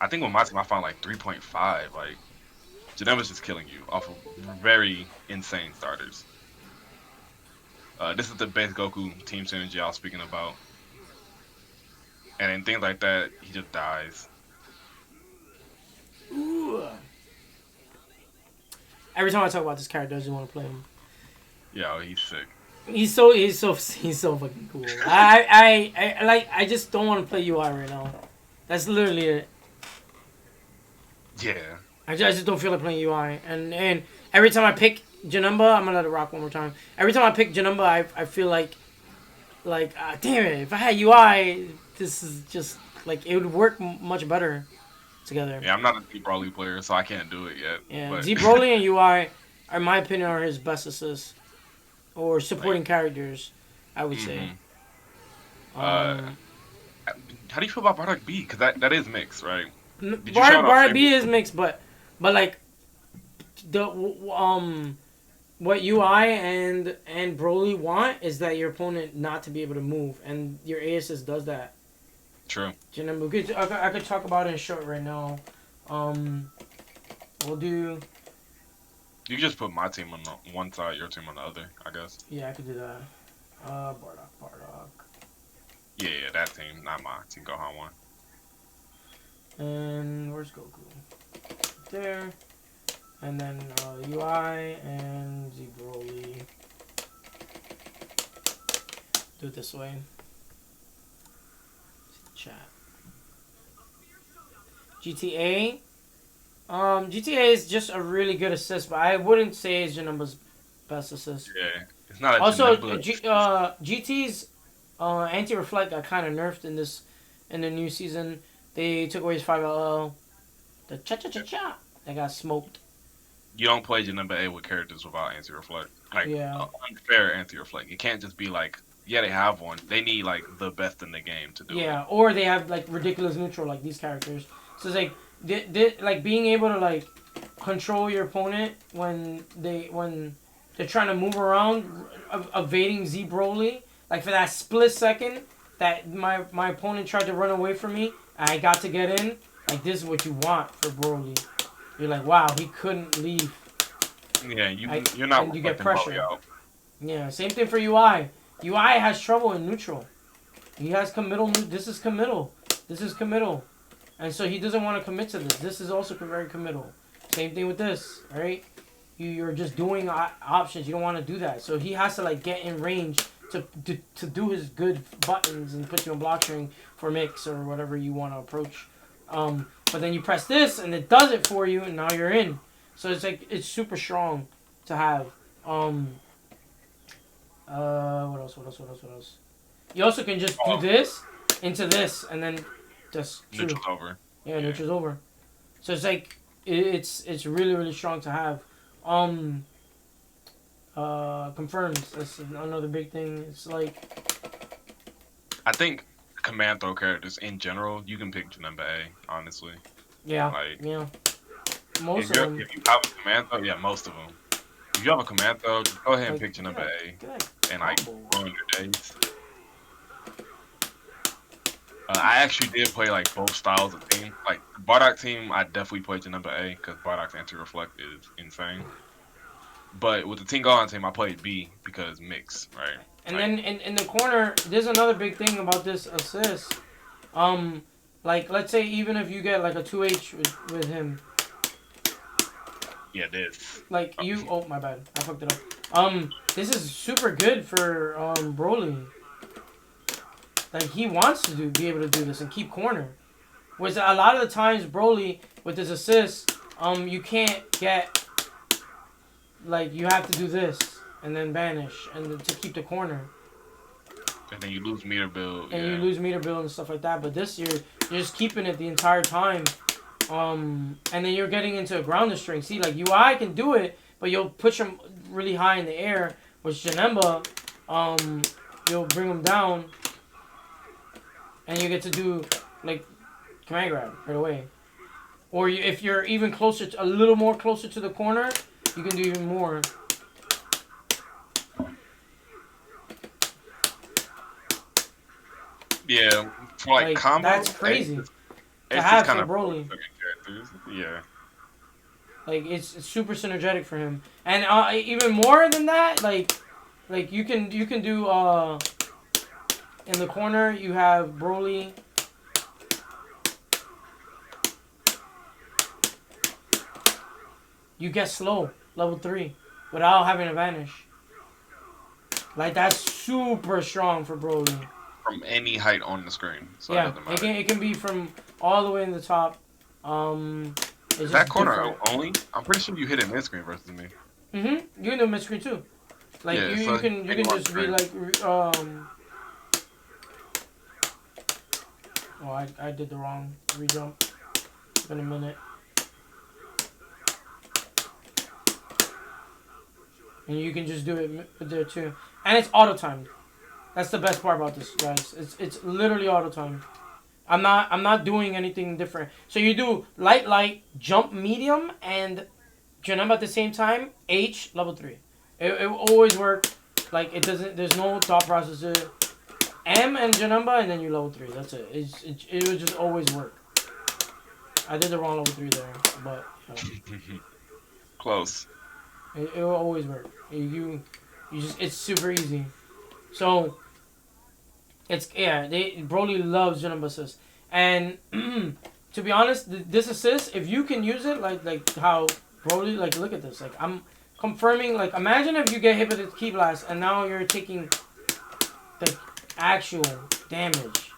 with my team I found like 3.5. Like Janemba's just killing you off of very insane starters. This is the base Goku team synergy I was speaking about. And in things like that, he just dies. Ooh. Every time I talk about this character, I just want to play him. Yeah, he's sick. He's so fucking cool. I just don't want to play UI right now. That's literally it. Yeah. I just don't feel like playing UI. And every time I pick Janemba, I'm gonna let it rock one more time. Every time I pick Janemba, I feel like damn it, if I had UI, this is just like it would work much better together. Yeah, I'm not a Deep Broly player, so I can't do it yet. Yeah, But Z Broly and UI, in my opinion, are his best assists or supporting characters. I would say. how do you feel about Bardock B? Because that is mixed, right? Bardock B is mixed, but like the what UI and Broly want is that your opponent not to be able to move, and your A assist does that. True. Janemba, I could talk about it in short right now. We'll do. You can just put my team on one side, your team on the other, I guess. Yeah, I could do that. Bardock. Yeah, that team, not my team. Gohan 1. And where's Goku? There. And then UI and Z Broly. Do it this way. Chat. GTA. GTA is just a really good assist, but I wouldn't say it's Janemba's best assist. Yeah, it's not a Also, Janemba. GT's anti-reflect got kind of nerfed in the new season. They took away his 5LL. The cha-cha-cha-cha. They got smoked. You don't play Janemba A with characters without anti-reflect. Like, Yeah. Unfair anti-reflect. You can't just be like, yeah, they have one. They need, like, the best in the game to do it. Yeah, or they have, like, ridiculous neutral, like these characters. So it's like, like being able to, like, control your opponent when they're trying to move around, evading Z Broly. Like, for that split second that my opponent tried to run away from me, and I got to get in. Like, this is what you want for Broly. You're like, wow, he couldn't leave. Yeah, you're not. And you get reflecting pressure. Broly out. Yeah, same thing for UI. UI has trouble in neutral. He has committal. This is committal. This is committal. And so he doesn't want to commit to this. This is also very committal. Same thing with this, right? You're just doing options. You don't want to do that. So he has to like get in range to do his good buttons and put you on block string for mix or whatever you want to approach. But then you press this and it does it for you and now you're in. So it's like it's super strong to have. What else? You also can just do this into this and then just shoot. Neutral's over. Yeah, neutral's over. So it's like it's really really strong to have. Confirms. That's another big thing. It's like I think command throw characters in general, you can pick Janemba A, honestly. yeah, Like, yeah. Most of them. If you have a command throw, yeah, most of them. If you have a command throw, just go ahead and Like, pick Janemba A good and like combo. ruin your days. I actually did play like both styles of team. Like Bardock team, I definitely played Janemba A because Bardock's anti-reflect is insane. But with the Team Gohan team, I played B because mix, right? And like, then in the corner, there's another big thing about this assist. Like let's say even if you get like a 2H with him. yeah, this. Like you, oh my bad, I fucked it up. This is super good for Broly. Like he wants to be able to do this and keep corner. Whereas a lot of the times Broly with his assist, you can't get. Like you have to do this and then banish and to keep the corner. And then you lose meter build. And you lose meter build and stuff like that. But this year you're just keeping it the entire time. And then you're getting into a grounded string. See, like UI can do it, but you'll push him really high in the air. Which Janemba, you'll bring him down. And you get to do like command grab right away. Or if you're even closer, a little more closer to the corner, you can do even more. Yeah, for like combo. That's crazy. It's To have kind for of Broly. Yeah. Like it's super synergetic for him, and even more than that, like you can do in the corner you have Broly. You get slow level 3 without having to vanish. Like that's super strong for Broly. From any height on the screen. So Yeah, it doesn't matter. it can be from all the way in the top. It's That just corner different. only? I'm pretty sure you hit it mid screen versus me. You can do mid screen too. Like Yeah, you so can just be screen. like Oh, I did the wrong re-jump. It's been a minute. And you can just do it there too. And it's auto-timed. That's the best part about this, guys. It's literally auto-timed. I'm not doing anything different. So you do light, jump medium, and Janemba at the same time, H, level 3. It will always work. Like, it doesn't, there's no thought process to it. M and Janemba, and then you level 3. That's it. It will just always work. I did the wrong level 3 there, but Close. it will always work. You just, it's super easy. So, Broly loves Janemba assist. And, to be honest, this assist, if you can use it, like how Broly, like, look at this. Like, I'm confirming, like, imagine if you get hit with a Ki Blast, and now you're taking the actual damage.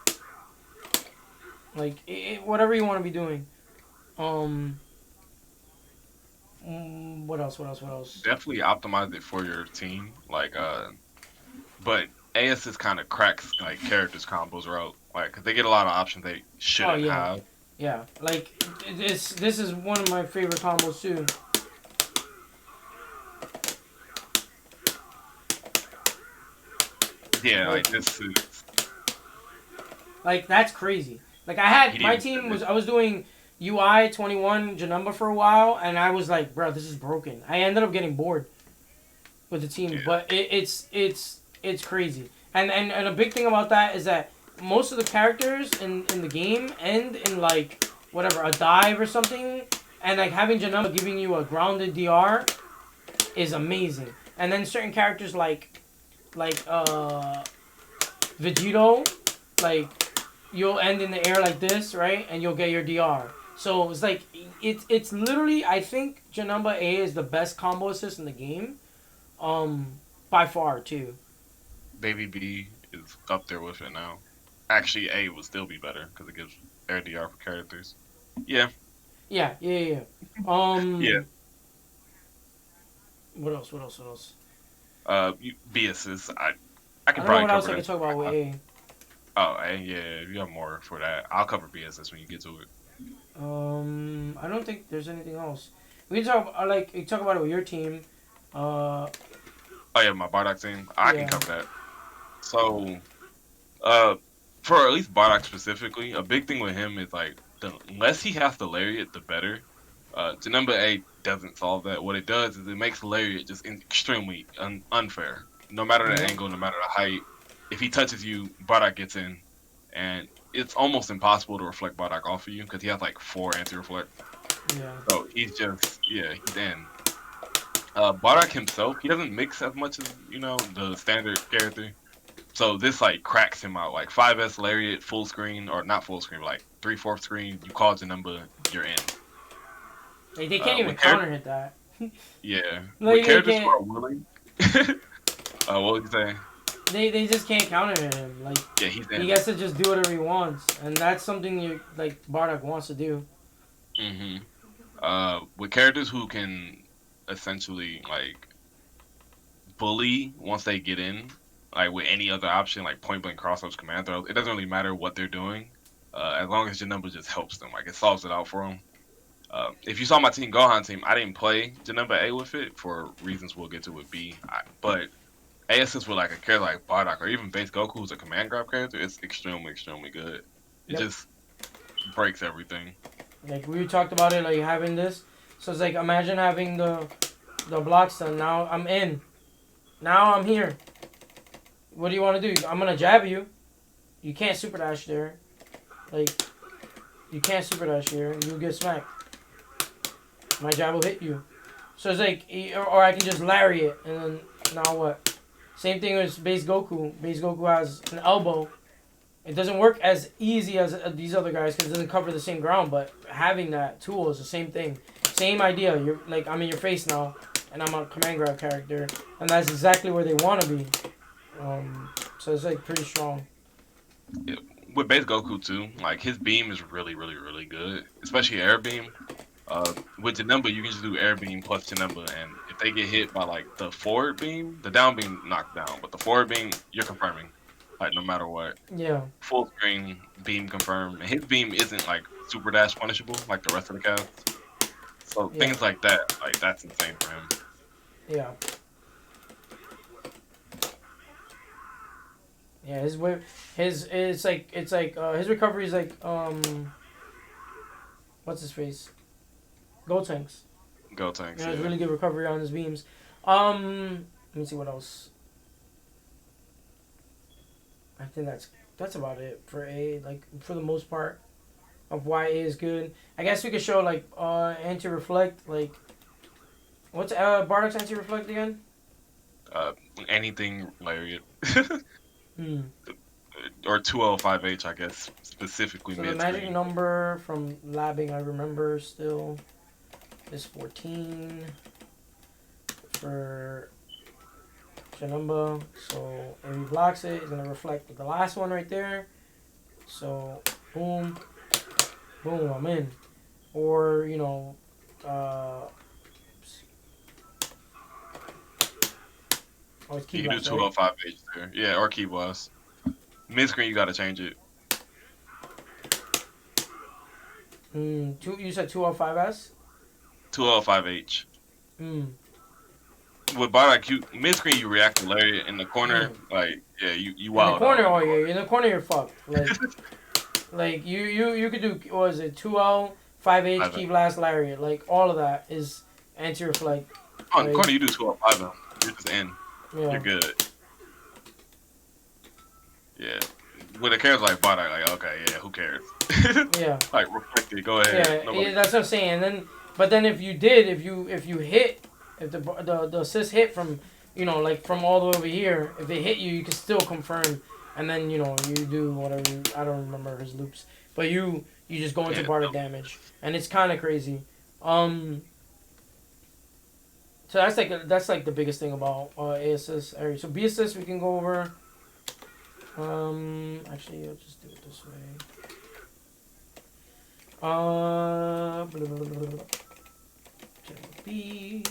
Like, whatever you want to be doing. What else? Definitely optimize it for your team. Like, but AS kind of cracks, like, characters combos route. Like, 'cause they get a lot of options they shouldn't have. Yeah, like, this is one of my favorite combos, too. Yeah, like, this is... Like, that's crazy. Like, I had, my team I was doing UI 21 Janemba for a while, and I was like, bro, this is broken. I ended up getting bored with the team, but it's crazy. And a big thing about that is that most of the characters in the game end in, like, whatever, a dive or something, and, like, having Janemba giving you a grounded DR is amazing. And then certain characters like Vegito, like, you'll end in the air like this, right? And you'll get your DR. So it's like, it's literally, I think Janemba A is the best combo assist in the game. By far, too. Baby B is up there with it now. Actually, A would still be better because it gives air DR for characters. Yeah. Yeah. Yeah. What else? B assist. I I can don't know probably what else cover I that. could talk about with A. Oh, yeah, you have more for that. I'll cover BSS when you get to it. I don't think there's anything else. We can talk like you talk about it with your team. Uh, Oh yeah, my Bardock team. I can yeah, cover that. So, uh, for at least Bardock specifically, a big thing with him is like the less he has to lariat, the better. Janemba A doesn't solve that. What it does is it makes lariat just extremely unfair. No matter the yeah, angle, no matter the height, if he touches you, Bardock gets in, and it's almost impossible to reflect Bardock off of you because he has like 4 anti-reflect. yeah. So he's just he's in. Bardock himself, he doesn't mix as much as the standard character. So this like cracks him out. Like 5S lariat full screen or not full screen, like 3/4 screen. You call Janemba, you're in. Like they can't even With counter hit that. yeah, Like with they characters who can't. are willing. What would you say? They just can't counter hit him. Like Yeah, he's he in. gets to just do whatever he wants, and that's something you like Bardock wants to do. hmm With characters who can essentially like bully once they get in, like with any other option, like point blank crossups, command throws, it doesn't really matter what they're doing, as long as your number just helps them, like it solves it out for them. If you saw my team Gohan team, I didn't play Janemba A with it for reasons we'll get to with B. But ASS with like a character like Bardock or even base Goku, who's a command grab character, it's extremely, extremely good. It Yep. just breaks everything. Like we talked about it, like having this. So it's like imagine having the blocks done. Now I'm in. Now I'm here. What do you want to do? I'm gonna jab you. You can't super dash there. Like you can't super dash here. You get smacked. My jab will hit you. So it's like, or I can just lariat and then now what? Same thing with base Goku. Base Goku has an elbow. It doesn't work as easy as these other guys because it doesn't cover the same ground. But having that tool is the same thing. Same idea. You're like I'm in your face now, and I'm a command grab character, and that's exactly where they want to be. So it's like pretty strong. Yeah, with base Goku too, like his beam is really, really, really good, especially air beam. With Janemba, you can just do air beam plus Janemba, and if they get hit by like the forward beam, the down beam knocked down, but the forward beam you're confirming, like no matter what. Yeah. Full screen beam confirm. And his beam isn't like super dash punishable like the rest of the cast. So Yeah. things like that, like that's insane for him. Yeah. Yeah, his whip, his it's like his recovery is like what's his face? Gold tanks. Go tanks. Yeah, Yeah. it's really good recovery on his beams. Let me see what else. I think that's about it for A. Like for the most part, of why A is good. I guess we could show like anti reflect. Like what's Bardock's anti reflect again? Anything lariat. Hmm. Or 2L5H, I guess, specifically So the mid magic screen. number from labbing I remember still is 14 for Janemba. So if he blocks it, it's gonna reflect with the last one right there. So boom, boom, I'm in. Or oh, it's key You can do blast, right? 2L5H there. Yeah, or key blast. Mid screen, you gotta change it. You said 205S? 2L5H. Hmm. With Bardock, mid screen, you react to lariat. In the corner, like, yeah, you In the wild corner, out. oh yeah, in the corner you're fucked. Like, like you could do what was it 2L 5H key blast lariat. Like all of that is anti reflect. Oh, in the corner, you do 2L5. You're just in. Yeah. You're good. Yeah. With a character like Bardock, like, okay, yeah, who cares? Yeah. Like, reflect it, go ahead. Yeah, that's what I'm saying. But then if you hit, if the assist hit from, like from all the way over here, if it hit you, you can still confirm, and then you do whatever. I don't remember his loops, but you just go into Bardock damage, and it's kind of crazy. So that's like the biggest thing about A assist. Alright, so B assist we can go over. Actually, I'll just do it this way. Janemba B.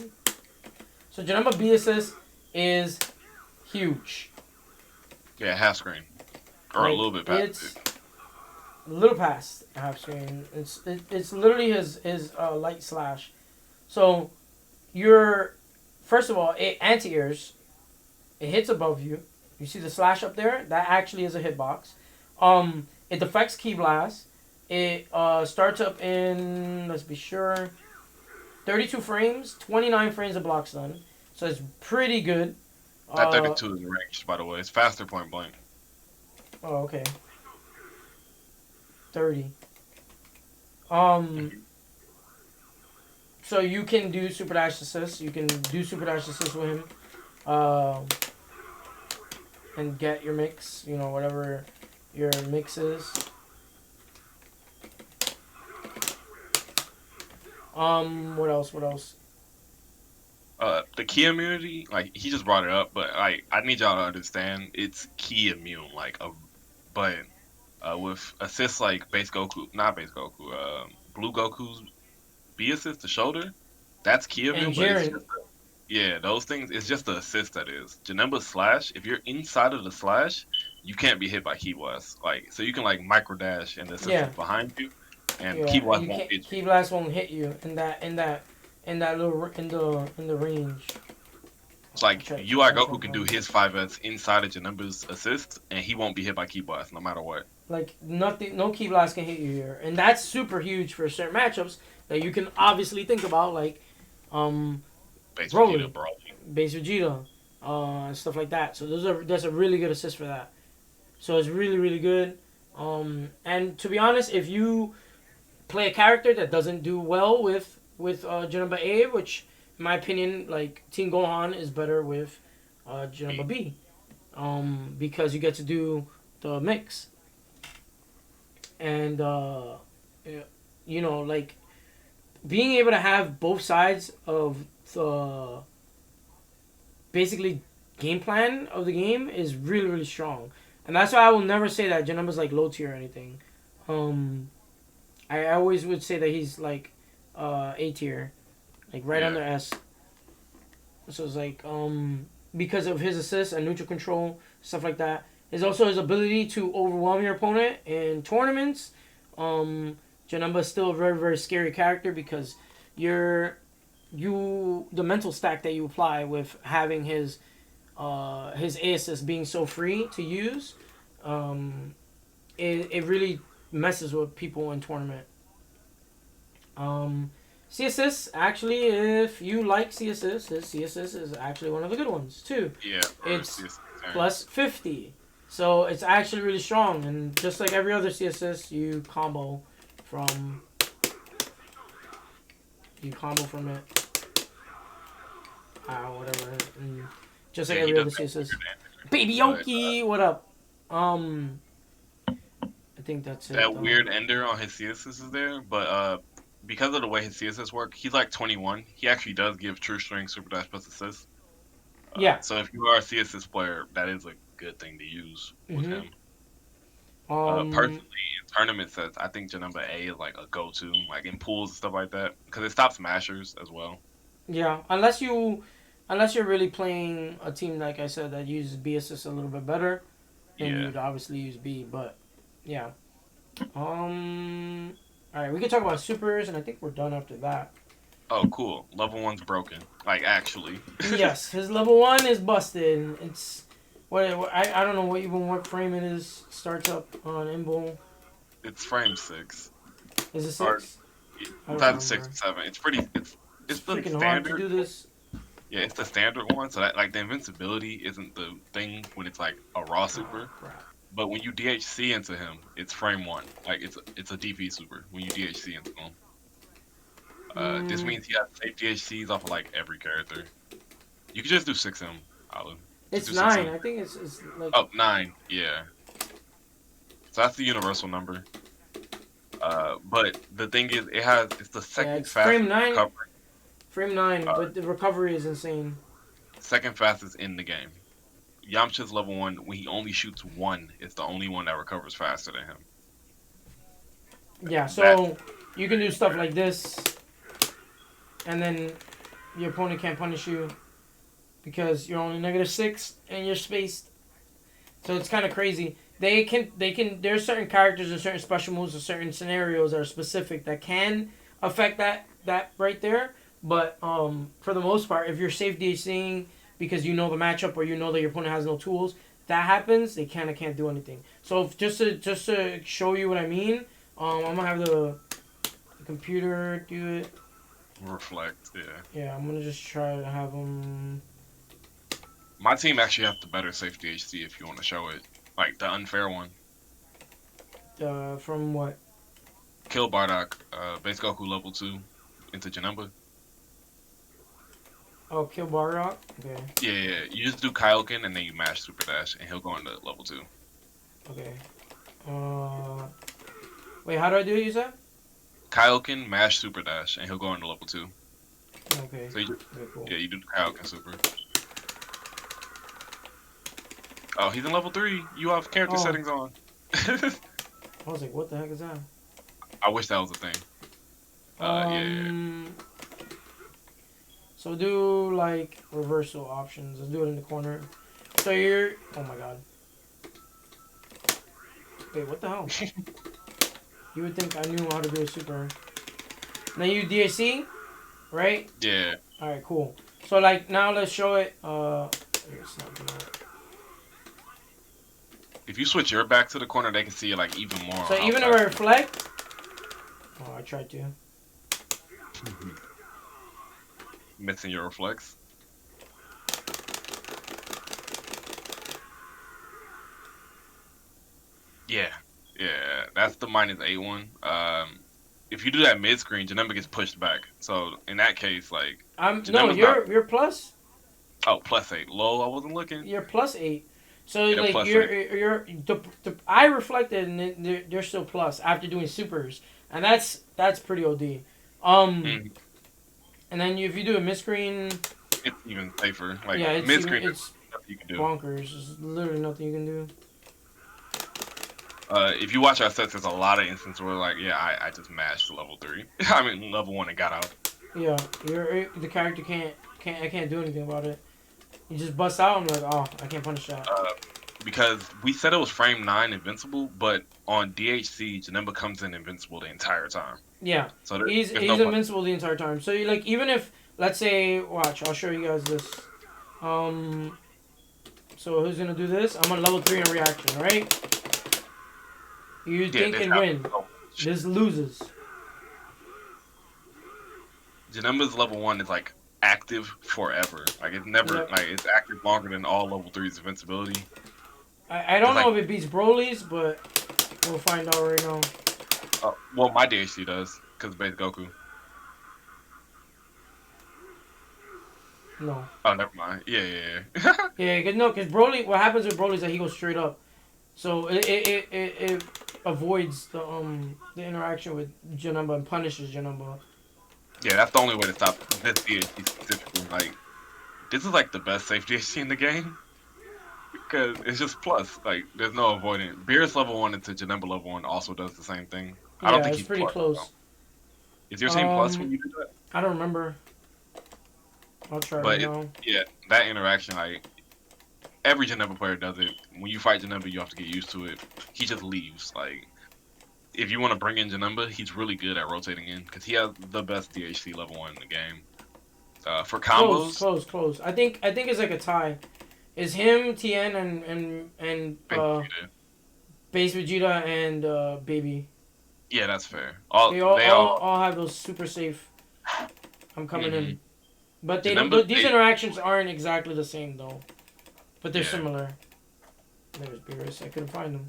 So Janemba B assist is huge. Yeah, half screen. Or Like, a little bit past it's it. a little past half screen. It's literally his light slash. So you're first of all it anti-airs. It hits above you. You see the slash up there? That actually is a hitbox. It deflects key blast. It starts up in, let's be sure, 32 frames, 29 frames of block stun. So it's pretty good. That 32 is ranged, by the way. It's faster point blank. Oh, okay. 30. So you can do super dash assist. You can do super dash assist with him. And get your mix, you know, whatever your mix is. What else? The key immunity, like he just brought it up, but like I need y'all to understand, it's key immune, but with assists like Blue Goku's B assist, the shoulder, that's key immune. And But it's Jiren. just yeah, those things. It's just the assist that is. Janemba's slash. If you're inside of the slash, you can't be hit by key blast. Like so, you can like micro dash and the assist Yeah. is behind you, and Yeah, key blast you won't can't, hit you. key blast won't hit you in that little in the range. It's like Check- UI check Goku it can out. do his 5S inside of Janemba's assist, and he won't be hit by key blast no matter what. Like nothing, no key blast can hit you here, and that's super huge for certain matchups that you can obviously think about, like Base Broly. Vegeta, Broly. base Vegeta, stuff like that. So that's a really good assist for that. So it's really really good. And to be honest, if you play a character that doesn't do well with Janemba A, which in my opinion, like Team Gohan is better with Janemba B, because you get to do the mix, and you know, like being able to have both sides of the basically game plan of the game is really really strong, and that's why I will never say that Janemba's like low tier or anything. I always would say that he's like A tier, like right Yeah. under S. So it's like because of his assists and neutral control, stuff like that. Is also his ability to overwhelm your opponent in tournaments. Janemba is still a very very scary character because the mental stack that you apply with having his A assist being so free to use, it really messes with people in tournament. C assist, actually, if you like C assist, his C assist is actually one of the good ones too. Yeah, It's it's Plus 50, so it's actually really strong. And just like every other C assist, you combo from it. Whatever. And just like Yeah, he every other does C that assist. weird Baby Yoki, what up? I think that's it. that weird ender on his CSS is there, but because of the way his CSS work, he's like 21. He actually does give True String Super Dash plus assist. Yeah. So if you are a CSS player, that is a good thing to use with him. Personally, in tournament sets, I think Janemba A is like a go-to, like in pools and stuff like that, because it stops mashers as well. Yeah, unless you're really playing a team like I said that uses B assist a little bit better, then Yeah. you'd obviously use B. But yeah, all right, we can talk about supers, and I think we're done after that. Oh, cool. Level 1's broken. Like, actually. Yes, his level 1 is busted. It's I don't know what frame it is. Starts up on Imbo. It's frame 6. Is it Or- 6? It's I don't either 6 remember. or 7. It's pretty. It's the freaking hard to standard. do this. Yeah, it's the standard one. So that like the invincibility isn't the thing when it's like a raw super. Oh, crap. But when you DHC into him, it's frame 1. Like it's a DP super when you DHC into him. This means he has safe DHCs off of like every character. You can just do 6M, Alu. It's do 9. 6M. I think it's like. Oh, 9. Yeah. So that's the universal number. But the thing is, it's the second it's fastest frame 9. recovery. Frame 9, but the recovery is insane. Second fastest in the game. Yamcha's level 1, when he only shoots 1, it's the only one that recovers faster than him. Yeah, so you can do stuff like this, and then your opponent can't punish you because you're only -6 and you're spaced. So it's kind of crazy. There's certain characters and certain special moves or certain scenarios that are specific that can affect that right there. But for the most part, if you're safe DHing because you know the matchup or you know that your opponent has no tools, that happens. They kind of can't do anything. So just to show you what I mean, I'm gonna have the computer do it. Reflect, yeah. Yeah, I'm gonna just try to have them. My team actually has the better safe DHC if you want to show it. Like the unfair one. From what? Kill Bardock, base Goku level 2 into Janemba. Oh, kill Bardock? Okay. Yeah. You just do Kaioken and then you mash Super Dash and he'll go into level 2. Okay. Wait, how do I do it, you said? Kaioken, mash Super Dash and he'll go into level 2. Okay. So you, Okay, cool. yeah, you do the Kaioken Super. Oh, he's in level 3. You have character settings on. I was like, what the heck is that? I wish that was a thing. Yeah. So do like reversal options. Let's do it in the corner. So you're. Oh my god. Wait, what the hell? You would think I knew how to do a super. Now you DAC, right? Yeah. All right, cool. So like now let's show it. It's not gonna. If you switch your back to the corner, they can see it like even more. So even if I reflect. Oh, I tried to. Missing your reflex. Yeah, that's the -8 one. If you do that mid screen, Janemba gets pushed back. So in that case, like you're plus. Oh, +8. Lol, I wasn't looking. You're +8. So Yeah, like you're I reflected and they're still plus after doing supers, and that's pretty OD. And then if you do a mid screen, it's even safer. Like yeah, mid screen, it's nothing you can do. bonkers. There's literally nothing you can do. If you watch our sets, there's a lot of instances where like, yeah, I just mashed level 3. I mean level 1 and got out. Yeah, the character I can't do anything about it. You just bust out and like, oh, I can't punish that. Because we said it was frame 9 invincible, but on DHC, Janemba comes in invincible the entire time. Yeah, so he's invincible the entire time. So you like even if let's say, watch, I'll show you guys this. So who's gonna do this? I'm on level 3 in reaction, right? You think can win. This loses. Janemba's level 1 is like active forever. Like it's never like it's active longer than all level 3's invincibility. I don't know if it beats Broly's, but we'll find out right now. Well, my DHC does because base Goku. No. Oh, never mind. Yeah. Yeah, because Broly. What happens with Broly is that he goes straight up, so it avoids the interaction with Janemba and punishes Janemba. Yeah, that's the only way to stop this DHC specifically. Like, this is like the best safe DHC in the game. Because it's just plus. Like, there's no avoiding it. Beerus level 1 into Janemba level 1 also does the same thing. I don't think he's pretty plus, close. Though. Is your team plus when you do that? I don't remember. I'll try right now. Yeah, that interaction, like, every Janemba player does it. When you fight Janemba, you have to get used to it. He just leaves. Like, if you want to bring in Janemba, he's really good at rotating in because he has the best DHC level 1 in the game. For combos, close. I think it's like a tie. It's him, Tien, and Base Vegeta and Baby. Yeah, that's fair. They all have those super safe. I'm coming in, but these interactions aren't exactly the same though, but they're similar. There's Beerus. I couldn't find them.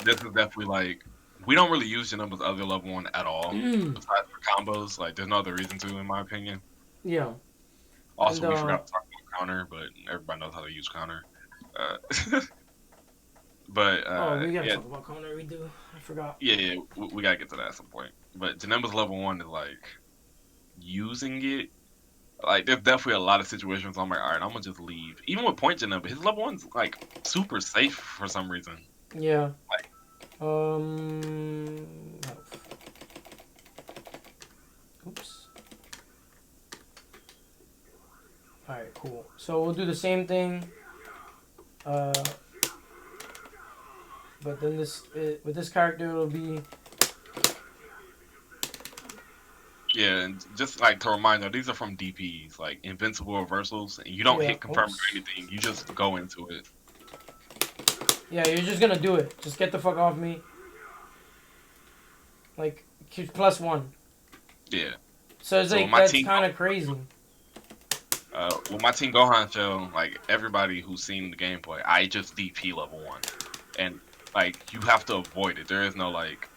This is definitely like we don't really use Janemba's other level 1 at all. Besides for combos, like there's no other reason to, in my opinion. Yeah. Also, we forgot to talk about counter, but everybody knows how to use counter. But we gotta talk about counter. We do. I forgot. Yeah, we gotta get to that at some point. But Janemba's level 1 is like using it. Like there's definitely a lot of situations I'm like, all right, I'm gonna just leave. Even with point Janemba, his level 1's like super safe for some reason. Yeah. Like, oops. Alright, cool. So we'll do the same thing. Uh, but then with this character, it'll be Yeah, and just like to remind you, these are from DPs, like invincible reversals, and you don't yeah. hit confirm or Oops. anything. You just go into it. Yeah, you're just gonna do it. Just get the fuck off me. Like +1. Yeah. So it's So like my that's team, kind of crazy. with my team Gohan show, like everybody who's seen the gameplay, I just DP level 1, and like you have to avoid it. There is no like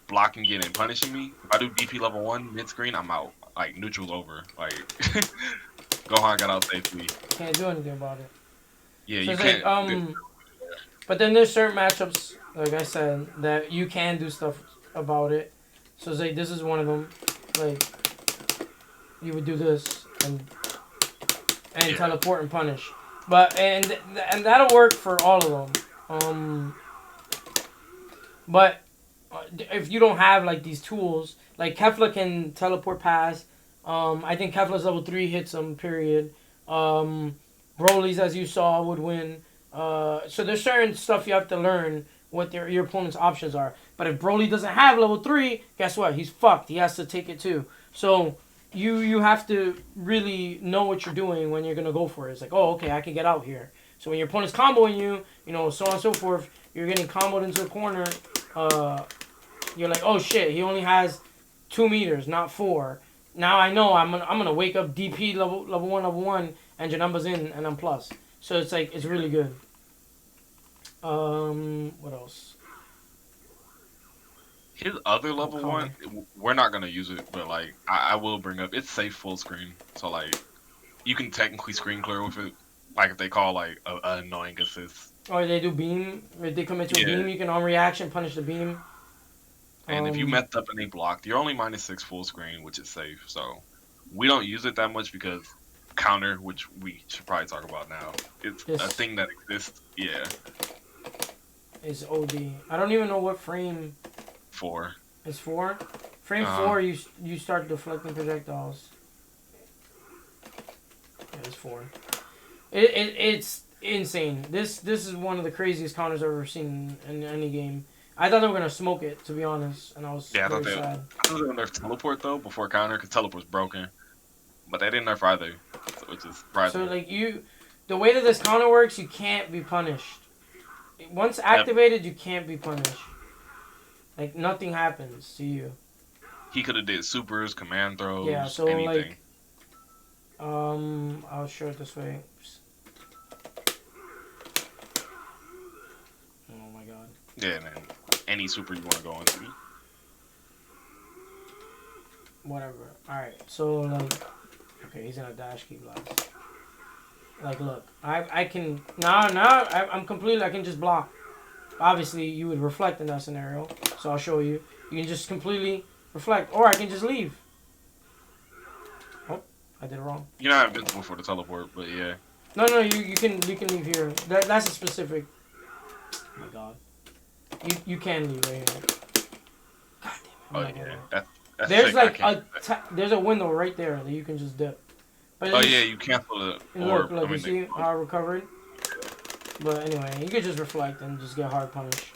blocking it and punishing me. If I do DP level 1 mid screen, I'm out. Like neutral's over. Like Gohan got out safely. Can't do anything about it. Yeah, So you it's can't. like but then there's certain matchups, like I said, that you can do stuff about it. So it's like this is one of them. Like you would do this and Yeah. teleport and punish, but and that'll work for all of them. But if you don't have like these tools, like Kefla can teleport past. I think Kefla's level 3 hits him. Period. Broly's, as you saw, would win. So there's certain stuff you have to learn what your opponent's options are. But if Broly doesn't have level 3, guess what? He's fucked. He has to take it too. So you have to really know what you're doing when you're gonna go for it. It's like, oh, okay, I can get out here. So when your opponent's comboing you, so on and so forth, you're getting comboed into a corner. You're like, oh shit, he only has 2 meters, not 4. Now I know I'm gonna wake up DP level 1, and Janemba's in, and I'm plus. So it's like it's really good. What else? His other level 1, we're not gonna use it, but like I will bring up, it's safe full screen. So like you can technically screen clear with it. Like if they call like a annoying assist. Or they do beam. If they come into a beam, you can on reaction punish the beam. And if you messed up and they blocked, you're only -6 full screen, which is safe. So we don't use it that much because counter, which we should probably talk about now, it's a thing that exists. Yeah. Is OD. I don't even know what frame. 4. It's 4. Frame 4, you start deflecting projectiles. Yeah, it's 4. It's insane. This is one of the craziest counters I've ever seen in any game. I thought they were gonna smoke it, to be honest, and I was very sad. I thought they were gonna nerf teleport though before counter, because teleport's broken, but they didn't nerf either, which is surprising. So like the way that this counter works, you can't be punished. Once activated, you can't be punished. Like nothing happens to you. He could have did supers, command throws, yeah. So anything. like, I'll show it this way. Oh my god. Yeah, man. Any super you want to go into. Whatever. Alright, so like, okay, he's in a dash key blast. Like, look, I can I'm completely, I can just block. Obviously, you would reflect in that scenario, so I'll show you. You can just completely reflect, or I can just leave. Oh, I did it wrong. You're not invincible for the teleport, but yeah. No, you can leave here. That's a specific. Oh my god. You can leave right here. God damn it. Oh yeah, that's there's sick. like there's a window right there that you can just dip. But oh yeah, you cancel the orb. Look, you see how I recovered? But anyway, you could just reflect and just get hard punished.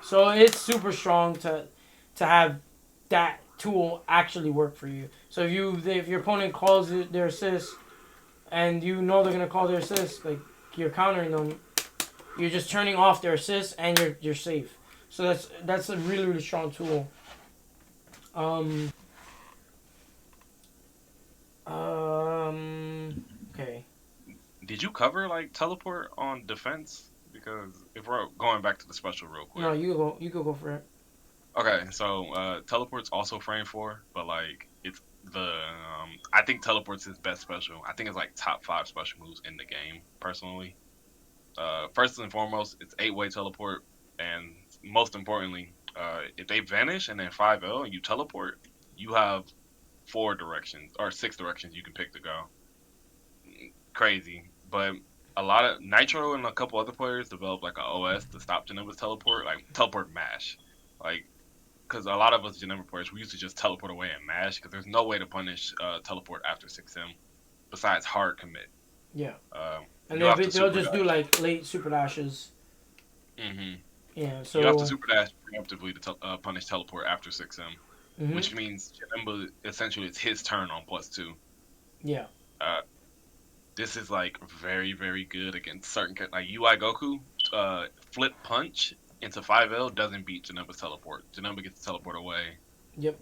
So it's super strong to have that tool actually work for you. So if your opponent calls their assist, and you know they're gonna call their assist, like you're countering them, you're just turning off their assist and you're safe. So that's a really, really strong tool. Okay. Did you cover like teleport on defense? Because if we're going back to the special real quick. No, you go for it. Okay, so teleport's also frame 4, but like it's the I think teleport's his best special. I think it's like top 5 special moves in the game personally. First and foremost, it's 8-way teleport, and most importantly, if they vanish and then 5L and you teleport, you have 4 directions or 6 directions you can pick to go. Crazy, but a lot of Nitro and a couple other players developed like an OS to stop Janemba's teleport, like teleport mash, like because a lot of us Janemba players we used to just teleport away and mash because there's no way to punish teleport after 6M besides hard commit. Yeah. And You have to they'll super just do dash. like late super dashes. Mm-hmm. Yeah. You have to So. super dash preemptively to punish teleport after 6M, Mhm. which means Janemba essentially it's his turn on +2. Yeah. Uh, this is like very very good against certain like UI Goku. Flip punch into 5L doesn't beat Janemba's teleport. Janemba gets the teleport away. Yep.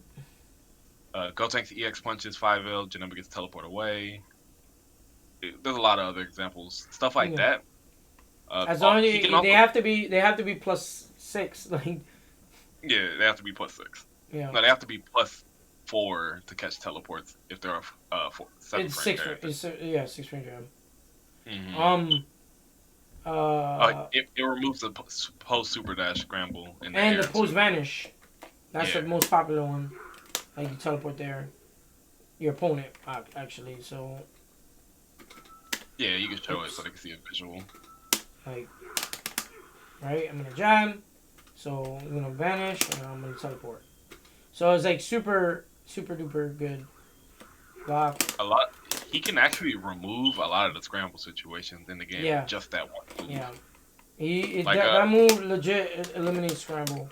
Gotenks EX punches 5L. Janemba gets teleport away. There's a lot of other examples, stuff like Yeah. that. As long as He can also they have to be +6. Like. yeah, they have to be +6. Yeah. No, they have to be +4 to catch teleports if they're a 7 It's frame six. character. It's yeah, 6 frame jab. Mm-hmm. Uh. It removes the post super dash scramble in the And air the post too. vanish. That's the Yeah, most popular one. Like you teleport there, your opponent actually. So yeah, you can show it so oops. they can see a visual. Like right, I'm gonna jab. So I'm gonna vanish and I'm gonna teleport. So it's like super duper good block. A lot. He can actually remove a lot of the scramble situations in the game with Yeah. just that one move. Yeah. Like That move legit eliminates scramble.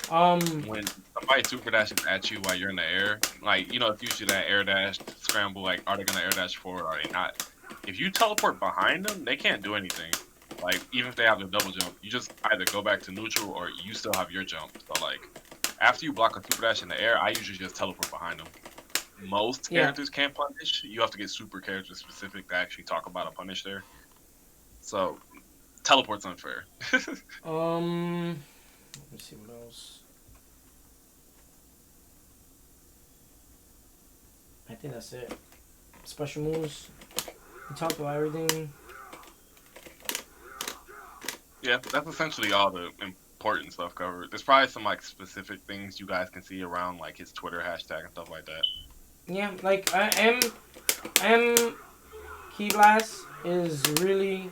when somebody super dashes at you while you're in the air, like it's usually that air dash scramble. Like, are they gonna air dash forward? Or are they not? If you teleport behind them, they can't do anything. Like, even if they have the double jump, you just either go back to neutral or you still have your jump. So like, after you block a super dash in the air, I usually just teleport behind them. Most Yeah. characters can't punish. You have to get super character specific to actually talk about a punish there. So teleport's unfair. Let me see what else. I think that's it. Special moves. We talked about everything. Yeah, that's essentially all the important stuff covered. There's probably some like specific things you guys can see around like his Twitter hashtag and stuff like that. Yeah, like M Key Blast is really.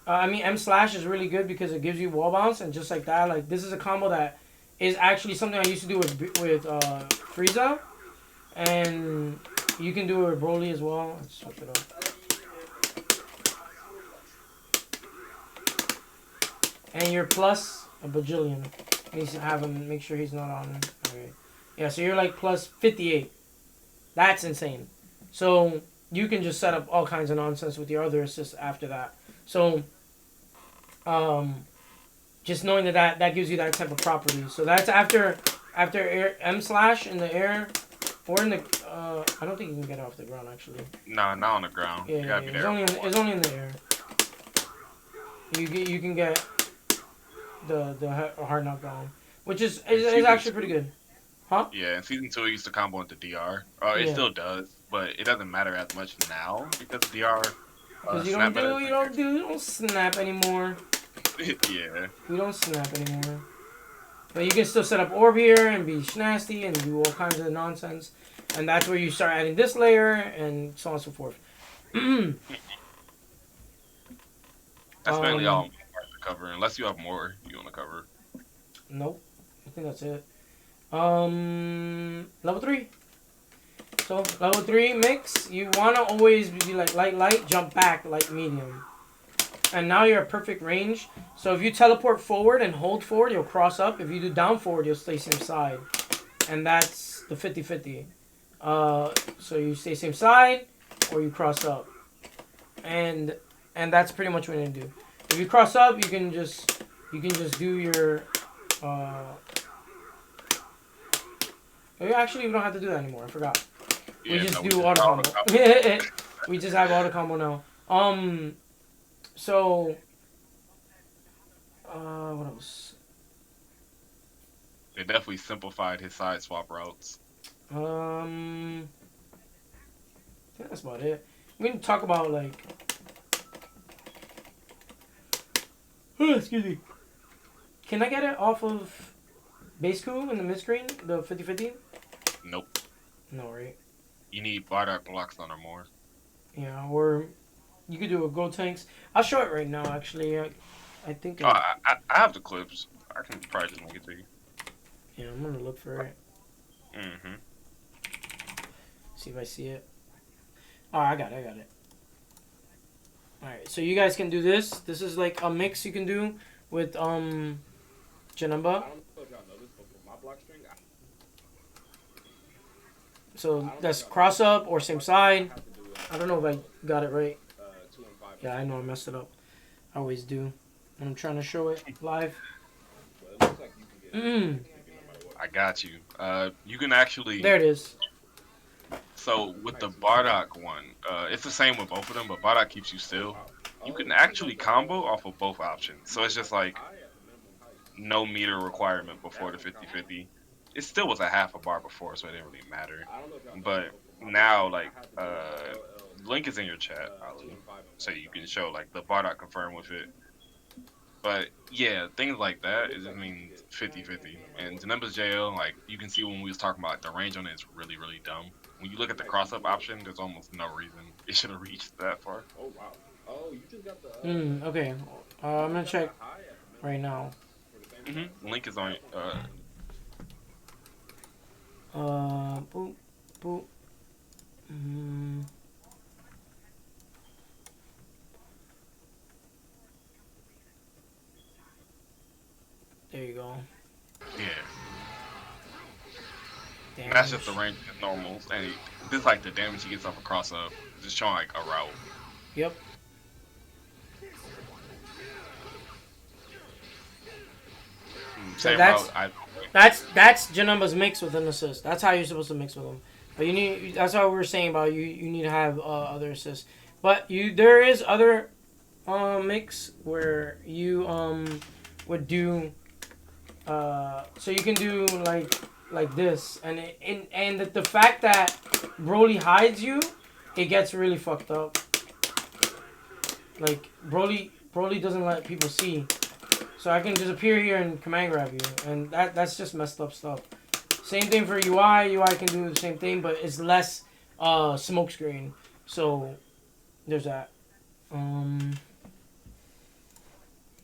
I mean, M slash is really good because it gives you wall bounce and just like that. Like this is a combo that is actually something I used to do with Frieza, and you can do it with Broly as well. Let's switch it up. And you're plus a bajillion. Needs to have him. Make sure he's not on. Okay. Yeah, so you're like plus 58. That's insane. So you can just set up all kinds of nonsense with your other assists after that. So, just knowing that gives you that type of property. So that's after air, M slash in the air, or in the I don't think you can get it off the ground actually. Nah, not on the ground. Yeah, You gotta be it's there. it's only in the air. You can get the hard knockdown, which is actually pretty good. Huh? Yeah, in season 2 it used to combo into DR. It Yeah. still does, but it doesn't matter as much now because DR. Because you snap don't snap anymore. Yeah. You don't snap anymore. But you can still set up orb here and be nasty and do all kinds of nonsense. And that's where you start adding this layer and so on and so forth. That's mainly all I'm to cover, unless you have more you want to cover. Nope. I think that's it. Level 3. So, level 3 mix, you want to always be like light, jump back, light, medium. And now you're at perfect range. So if you teleport forward and hold forward, you'll cross up. If you do down forward, you'll stay same side. And that's the 50-50. So you stay same side or you cross up. And that's pretty much what you do. If you cross up, you can just do your actually we don't have to do that anymore. I forgot. We just do auto combo. We just have auto combo now. So what else? They definitely simplified his side swap routes. I think that's about it. We can talk about like excuse me. Can I get it off of base coup in the mid screen? The 50-50? Nope. No, right? You need Bardock blocks on or more. Yeah, or you could do a gold tanks. I'll show it right now actually. I think I have the clips. I can probably just make it to you. yeah, I'm gonna look for it. Mm-hmm. See if I see it. Oh, I got it. Alright, so you guys can do this. This is like a mix you can do with Janemba. I don't know if y'all know this, but for my block string, So that's cross up or same side. have to do I don't know if I got it right. 2 and 5. Yeah, I know I messed it up. I always do. And I'm trying to show it live. But it looks like you can get Mm. no matter what. I got you. You can actually. There it is. So with the Bardock one, it's the same with both of them, but Bardock keeps you still. You can actually combo off of both options. So it's just like no meter requirement before the 50-50. It still was a half a bar before, so it didn't really matter. But now, like, link is in your chat, Ali, so you can show like the Bardock confirm with it. But yeah, things like that, it just means 50-50. And Janemba's JL, like, you can see when we was talking about the range on it is really, really dumb. When you look at the cross-up option, there's almost no reason it should have reached that far. Oh wow. Oh, you just got the. Okay. I'm gonna check right now. Link is on. Boop, boop. There you go. Yeah. Damage. That's just the range of normals, and this is like the damage he gets off a cross-up. Just showing like a route. Yep. So Same that's- route. That's Janemba's mix with an assist. That's how you're supposed to mix with them. But you need. That's what we were saying about you need to have other assists. But there is other mix where you would do. So you can do like this, and the fact that Broly hides you, it gets really fucked up. Like Broly doesn't let people see. So I can just appear here and command grab you, and that's just messed up stuff. Same thing for UI. UI can do the same thing, but it's less smoke screen. So there's that. I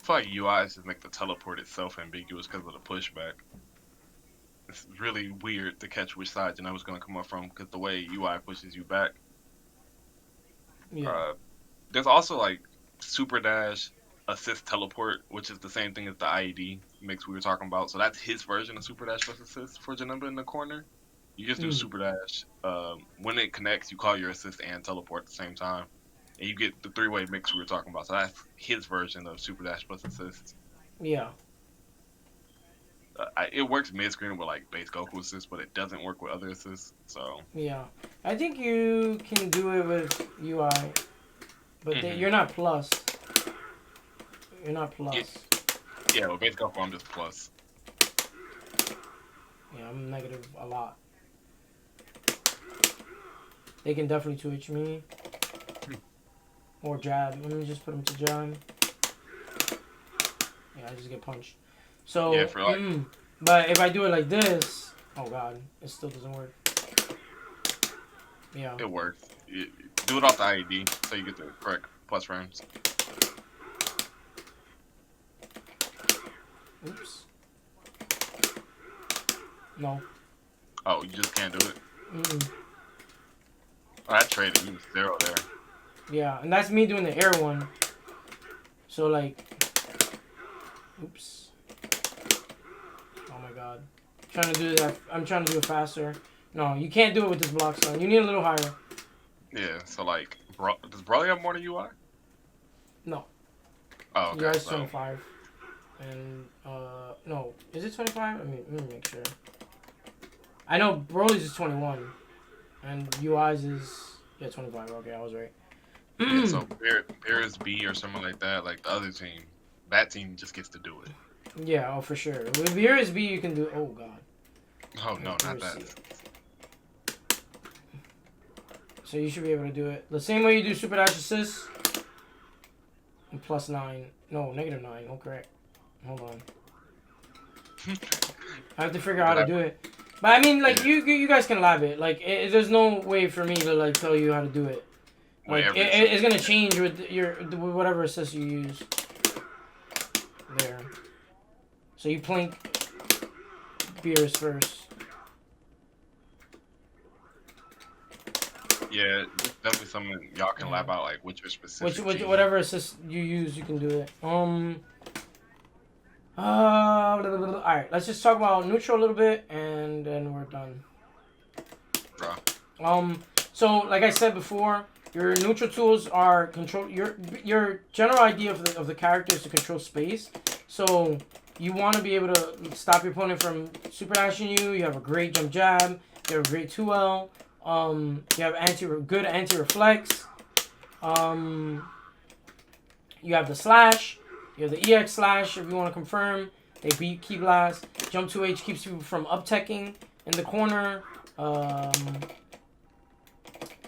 feel like UIs just make the teleport itself ambiguous because of the pushback. It's really weird to catch which side Janemba's going to come up from because the way UI pushes you back. Yeah. There's also like Super Dash, Assist Teleport, which is the same thing as the IED mix we were talking about. So that's his version of Super Dash plus Assist for Janemba in the corner. You just do Super Dash. When it connects, you call your Assist and Teleport at the same time. And you get the 3-way mix we were talking about. So that's his version of Super Dash plus Assist. Yeah. It works mid-screen with like base Goku Assist, but it doesn't work with other assists. So Yeah. I think you can do it with UI, but you're not plus. You're not plus. Yeah, with base Goku, I'm just plus. Yeah, I'm negative a lot. They can definitely twitch me. Or jab. Let me just put him to jab. Yeah, I just get punched. So, Yeah, for like, but if I do it like this, oh god, it still doesn't work. Yeah. it works. Do it off the IED so you get the correct plus frames. Oops. No. Oh, you just can't do it? Mm-mm. Oh, I traded. You was 0 there. Yeah, and that's me doing the air one. So like, oops. Oh my god. Trying to do that. I'm trying to do it faster. No, you can't do it with this block stun. You need a little higher. Yeah, so like, does Broly have more than UI? No. Oh, okay. UI's So 25. And, no. Is it 25? Let me make sure. I know Broly's is 21. And UI's is, yeah, 25. Okay, I was right. yeah, so Beer's B or something like that, like the other team, that team just gets to do it. Yeah, oh, for sure. With Beer's B, you can do, oh god. Oh, no, not that. So you should be able to do it the same way you do Super Dash Assist. And +9. No, -9. Oh, correct. Hold on. I have to figure out how to do it. But I mean, like, you guys can lab it. Like, there's no way for me to, like, tell you how to do it. Like, it's gonna change with with whatever assist you use. There. So you plink Beer's first. Yeah, it's definitely something y'all can lap out, like which is specific. Whatever assist you use, you can do it. All right, let's just talk about neutral a little bit, and then we're done. Bro. So like I said before, your neutral tools are control. Your general idea of the character is to control space. So you want to be able to stop your opponent from super dashing you. You have a great jump jab. You have a great 2L. You have good anti-reflex. You have the slash. You have the EX slash if you want to confirm. They beat key blast. Jump 2H keeps you from up-teching in the corner.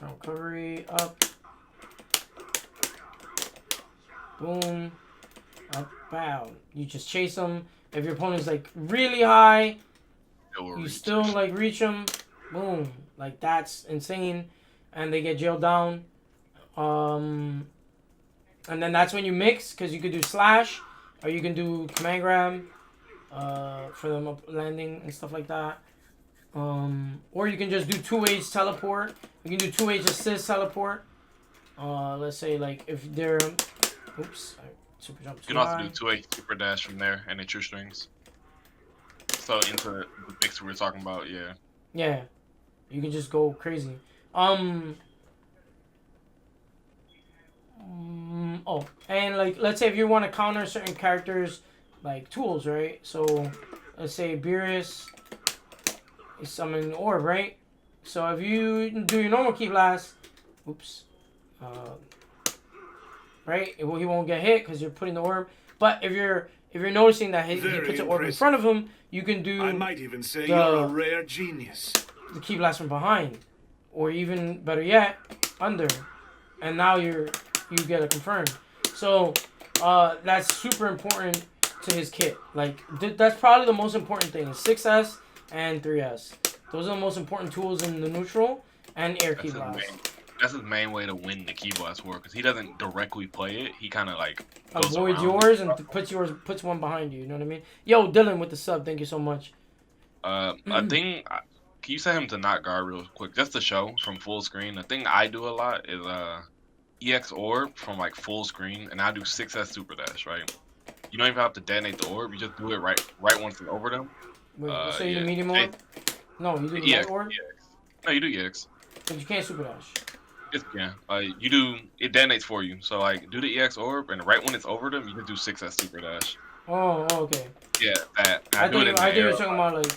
Recovery up. Boom. Up, bow. You just chase them. If your opponent's like really high, you still like reach them. Boom. Like that's insane. And they get jailed down. And then that's when you mix, because you could do slash, or you can do command grab for them up landing and stuff like that. Or you can just do 2H teleport. You can do 2H assist teleport. Let's say like if they're, oops, I super jump. You can also do 2H super dash from there and the true strings. So into the mix we were talking about, yeah. Yeah, you can just go crazy. Oh, and like let's say if you want to counter certain characters, like tools, right? So let's say Beerus is summoning orb, right? So if you do your normal key blast, oops, right? He won't get hit because you're putting the orb. But if you're noticing that he puts an orb in front of him, you can do. I might even say you're a rare genius. The key blast from behind, or even better yet, under, and now you get a confirm. So that's super important to his kit. Like that's probably the most important thing. Is 6S and 3S. Those are the most important tools in the neutral and air key blast. That's his main way to win the key blast war, because he doesn't directly play it. He kind of like goes avoids yours and puts one behind you. You know what I mean? Yo, Dylan with the sub. Thank you so much. I think. Can you set him to not guard real quick, just to show from full screen? The thing I do a lot is EX orb from like full screen, and I do 6S super dash. Right? You don't even have to detonate the orb. You just do it right once it's over them. Wait, so you do medium orb? No, you do the light orb. EX. No, you do EX. But you can't super dash. Yes, yeah. You do it detonates for you. So like do the EX orb, and right when it's over them, you can do 6S super dash. Oh, okay. Yeah, that. I think you were talking about like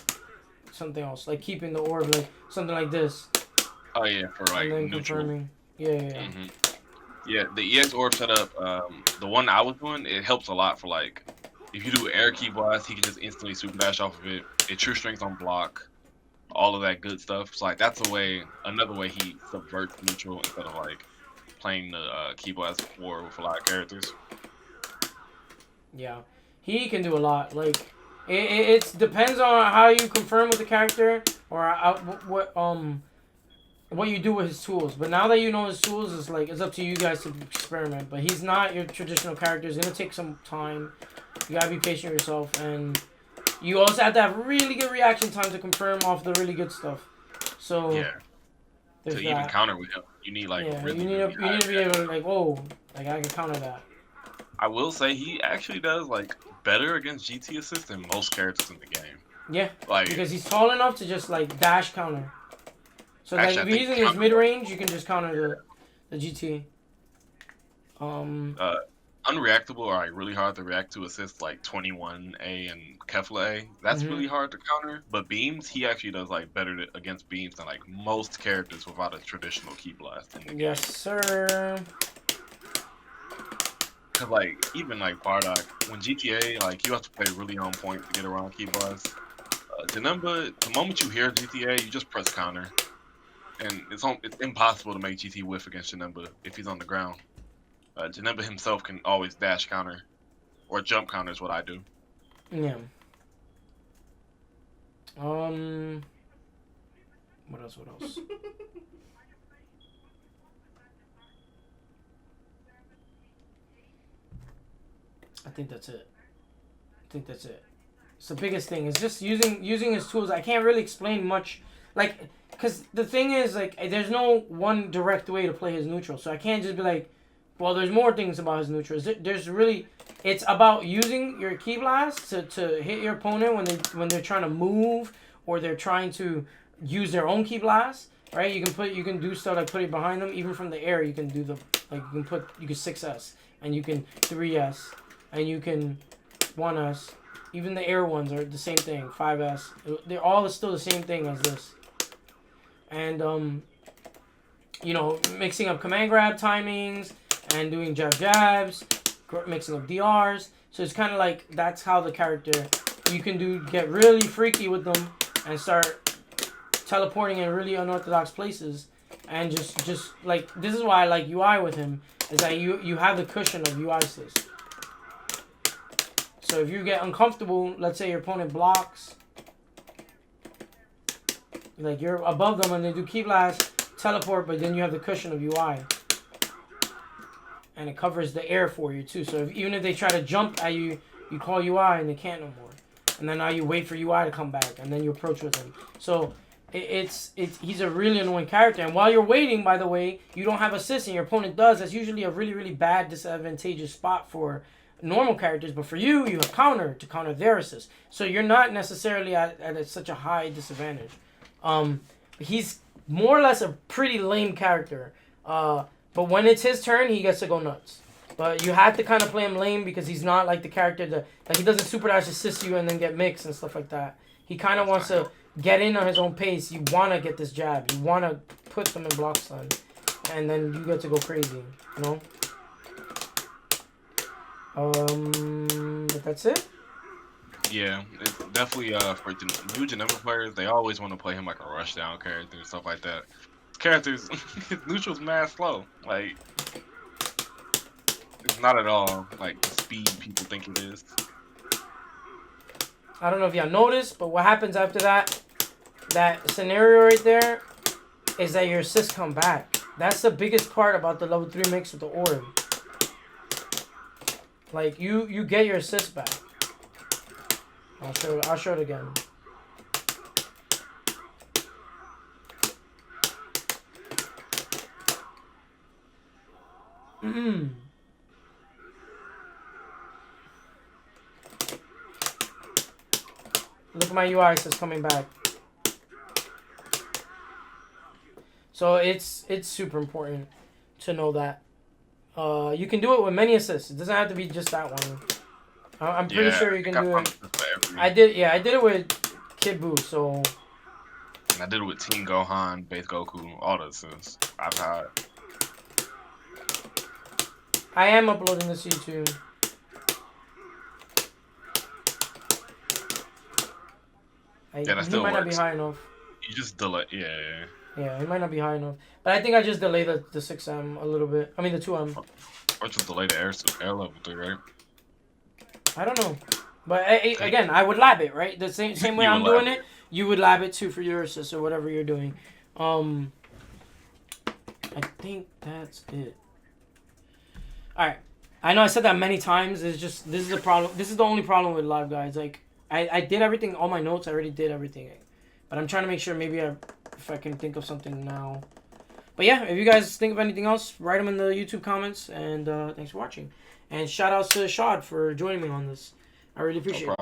something else, like keeping the orb, like something like this. Oh yeah, for like and then neutral. Confirming. Yeah. Mm-hmm. Yeah, the EX orb setup, the one I was doing, it helps a lot for like, if you do air key blast, he can just instantly super dash off of it. It true strength on block, all of that good stuff. So like that's another way he subverts neutral instead of like playing the key blast war with a lot of characters. Yeah, he can do a lot. Like it depends on how you confirm with the character or what you do with his tools. But now that you know his tools, it's up to you guys to experiment. But he's not your traditional character. It's gonna take some time. You gotta be patient with yourself, and you also have to have really good reaction time to confirm off the really good stuff. So yeah, to even counter with him, you need like really. You need to be able to like, whoa, like I can counter that. I will say he actually does like better against GT assist than most characters in the game. Yeah, like because he's tall enough to just like dash counter. So actually, like if you're using his mid range, you can just counter the GT. Unreactable are like really hard to react to assists like 21A and Kefla A. That's really hard to counter. But beams, he actually does like better against beams than like most characters without a traditional key blast in the game. Yes, sir. Cause like even like Bardock, when GTA, like you have to play really on point to get around key blast. Janemba, the moment you hear GTA, you just press counter, and it's impossible to make GT whiff against Janemba if he's on the ground. Janemba himself can always dash counter, or jump counter is what I do. Yeah. What else? I think that's it. It's the biggest thing. It's just using his tools. I can't really explain much. Like, because the thing is, like, there's no one direct way to play his neutral. So I can't just be like, well, there's more things about his neutrals. There's really, it's about using your Ki Blast to hit your opponent when they're trying to move or they're trying to use their own Ki Blast, right? You can do stuff like put it behind them. Even from the air, you can do you can 6S and you can 3S and you can 1S. Even the air ones are the same thing, 5S. They're all still the same thing as this. And you know, mixing up command grab timings and doing jabs, mixing up DRs. So it's kind of like that's how the character, you can get really freaky with them and start teleporting in really unorthodox places. And just like, this is why I like UI with him, is that you have the cushion of UI assist. So if you get uncomfortable, let's say your opponent blocks, like you're above them and they do Ki Blast, teleport, but then you have the cushion of UI. And it covers the air for you too. So even if they try to jump at you, you call UI and they can't no more. And then now you wait for UI to come back and then you approach with him. So he's a really annoying character. And while you're waiting, by the way, you don't have assist and your opponent does. That's usually a really, really bad, disadvantageous spot for normal characters. But for you, you have counter to counter their assist. So you're not necessarily at such a high disadvantage. He's more or less a pretty lame character. But when it's his turn, he gets to go nuts. But you have to kind of play him lame because he's not like the character that, like, he doesn't super dash assist you and then get mixed and stuff like that. He kind of wants to get in on his own pace. You want to get this jab. You want to put them in block stun. And then you get to go crazy, you know? But that's it. Yeah, it's definitely for new Janemba players, they always want to play him like a rushdown character and stuff like that. Characters, his neutral's mad slow. Like, it's not at all like the speed people think it is. I don't know if y'all noticed, but what happens after that scenario right there is that your assists come back. That's the biggest part about the level 3 mix with the orb. Like, you get your assists back. I'll show it again. Look at my UI assist coming back. So it's super important to know that. You can do it with many assists. It doesn't have to be just that one. I'm pretty sure you can do it. I did it with Kid Buu, so. And I did it with Team Gohan, Base Goku, all the assists I've had. I am uploading this to YouTube. Yeah, that still might works. not be high enough. You just delay, yeah. Yeah, it might not be high enough. But I think I just delayed the 6M a little bit. I mean, the 2M. Or just delay the air level 3, right? I don't know. But again, I would lab it, right? The same way I'm doing it, you would lab it too for your assist or whatever you're doing. I think that's it. Alright. I know I said that many times. It's just, this is the problem. This is the only problem with live, guys. Like, I did everything, all my notes, I already did everything. But I'm trying to make sure maybe if I can think of something now. But yeah, if you guys think of anything else, write them in the YouTube comments. And thanks for watching. And shout outs to Shaud for joining me on this. I really appreciate it.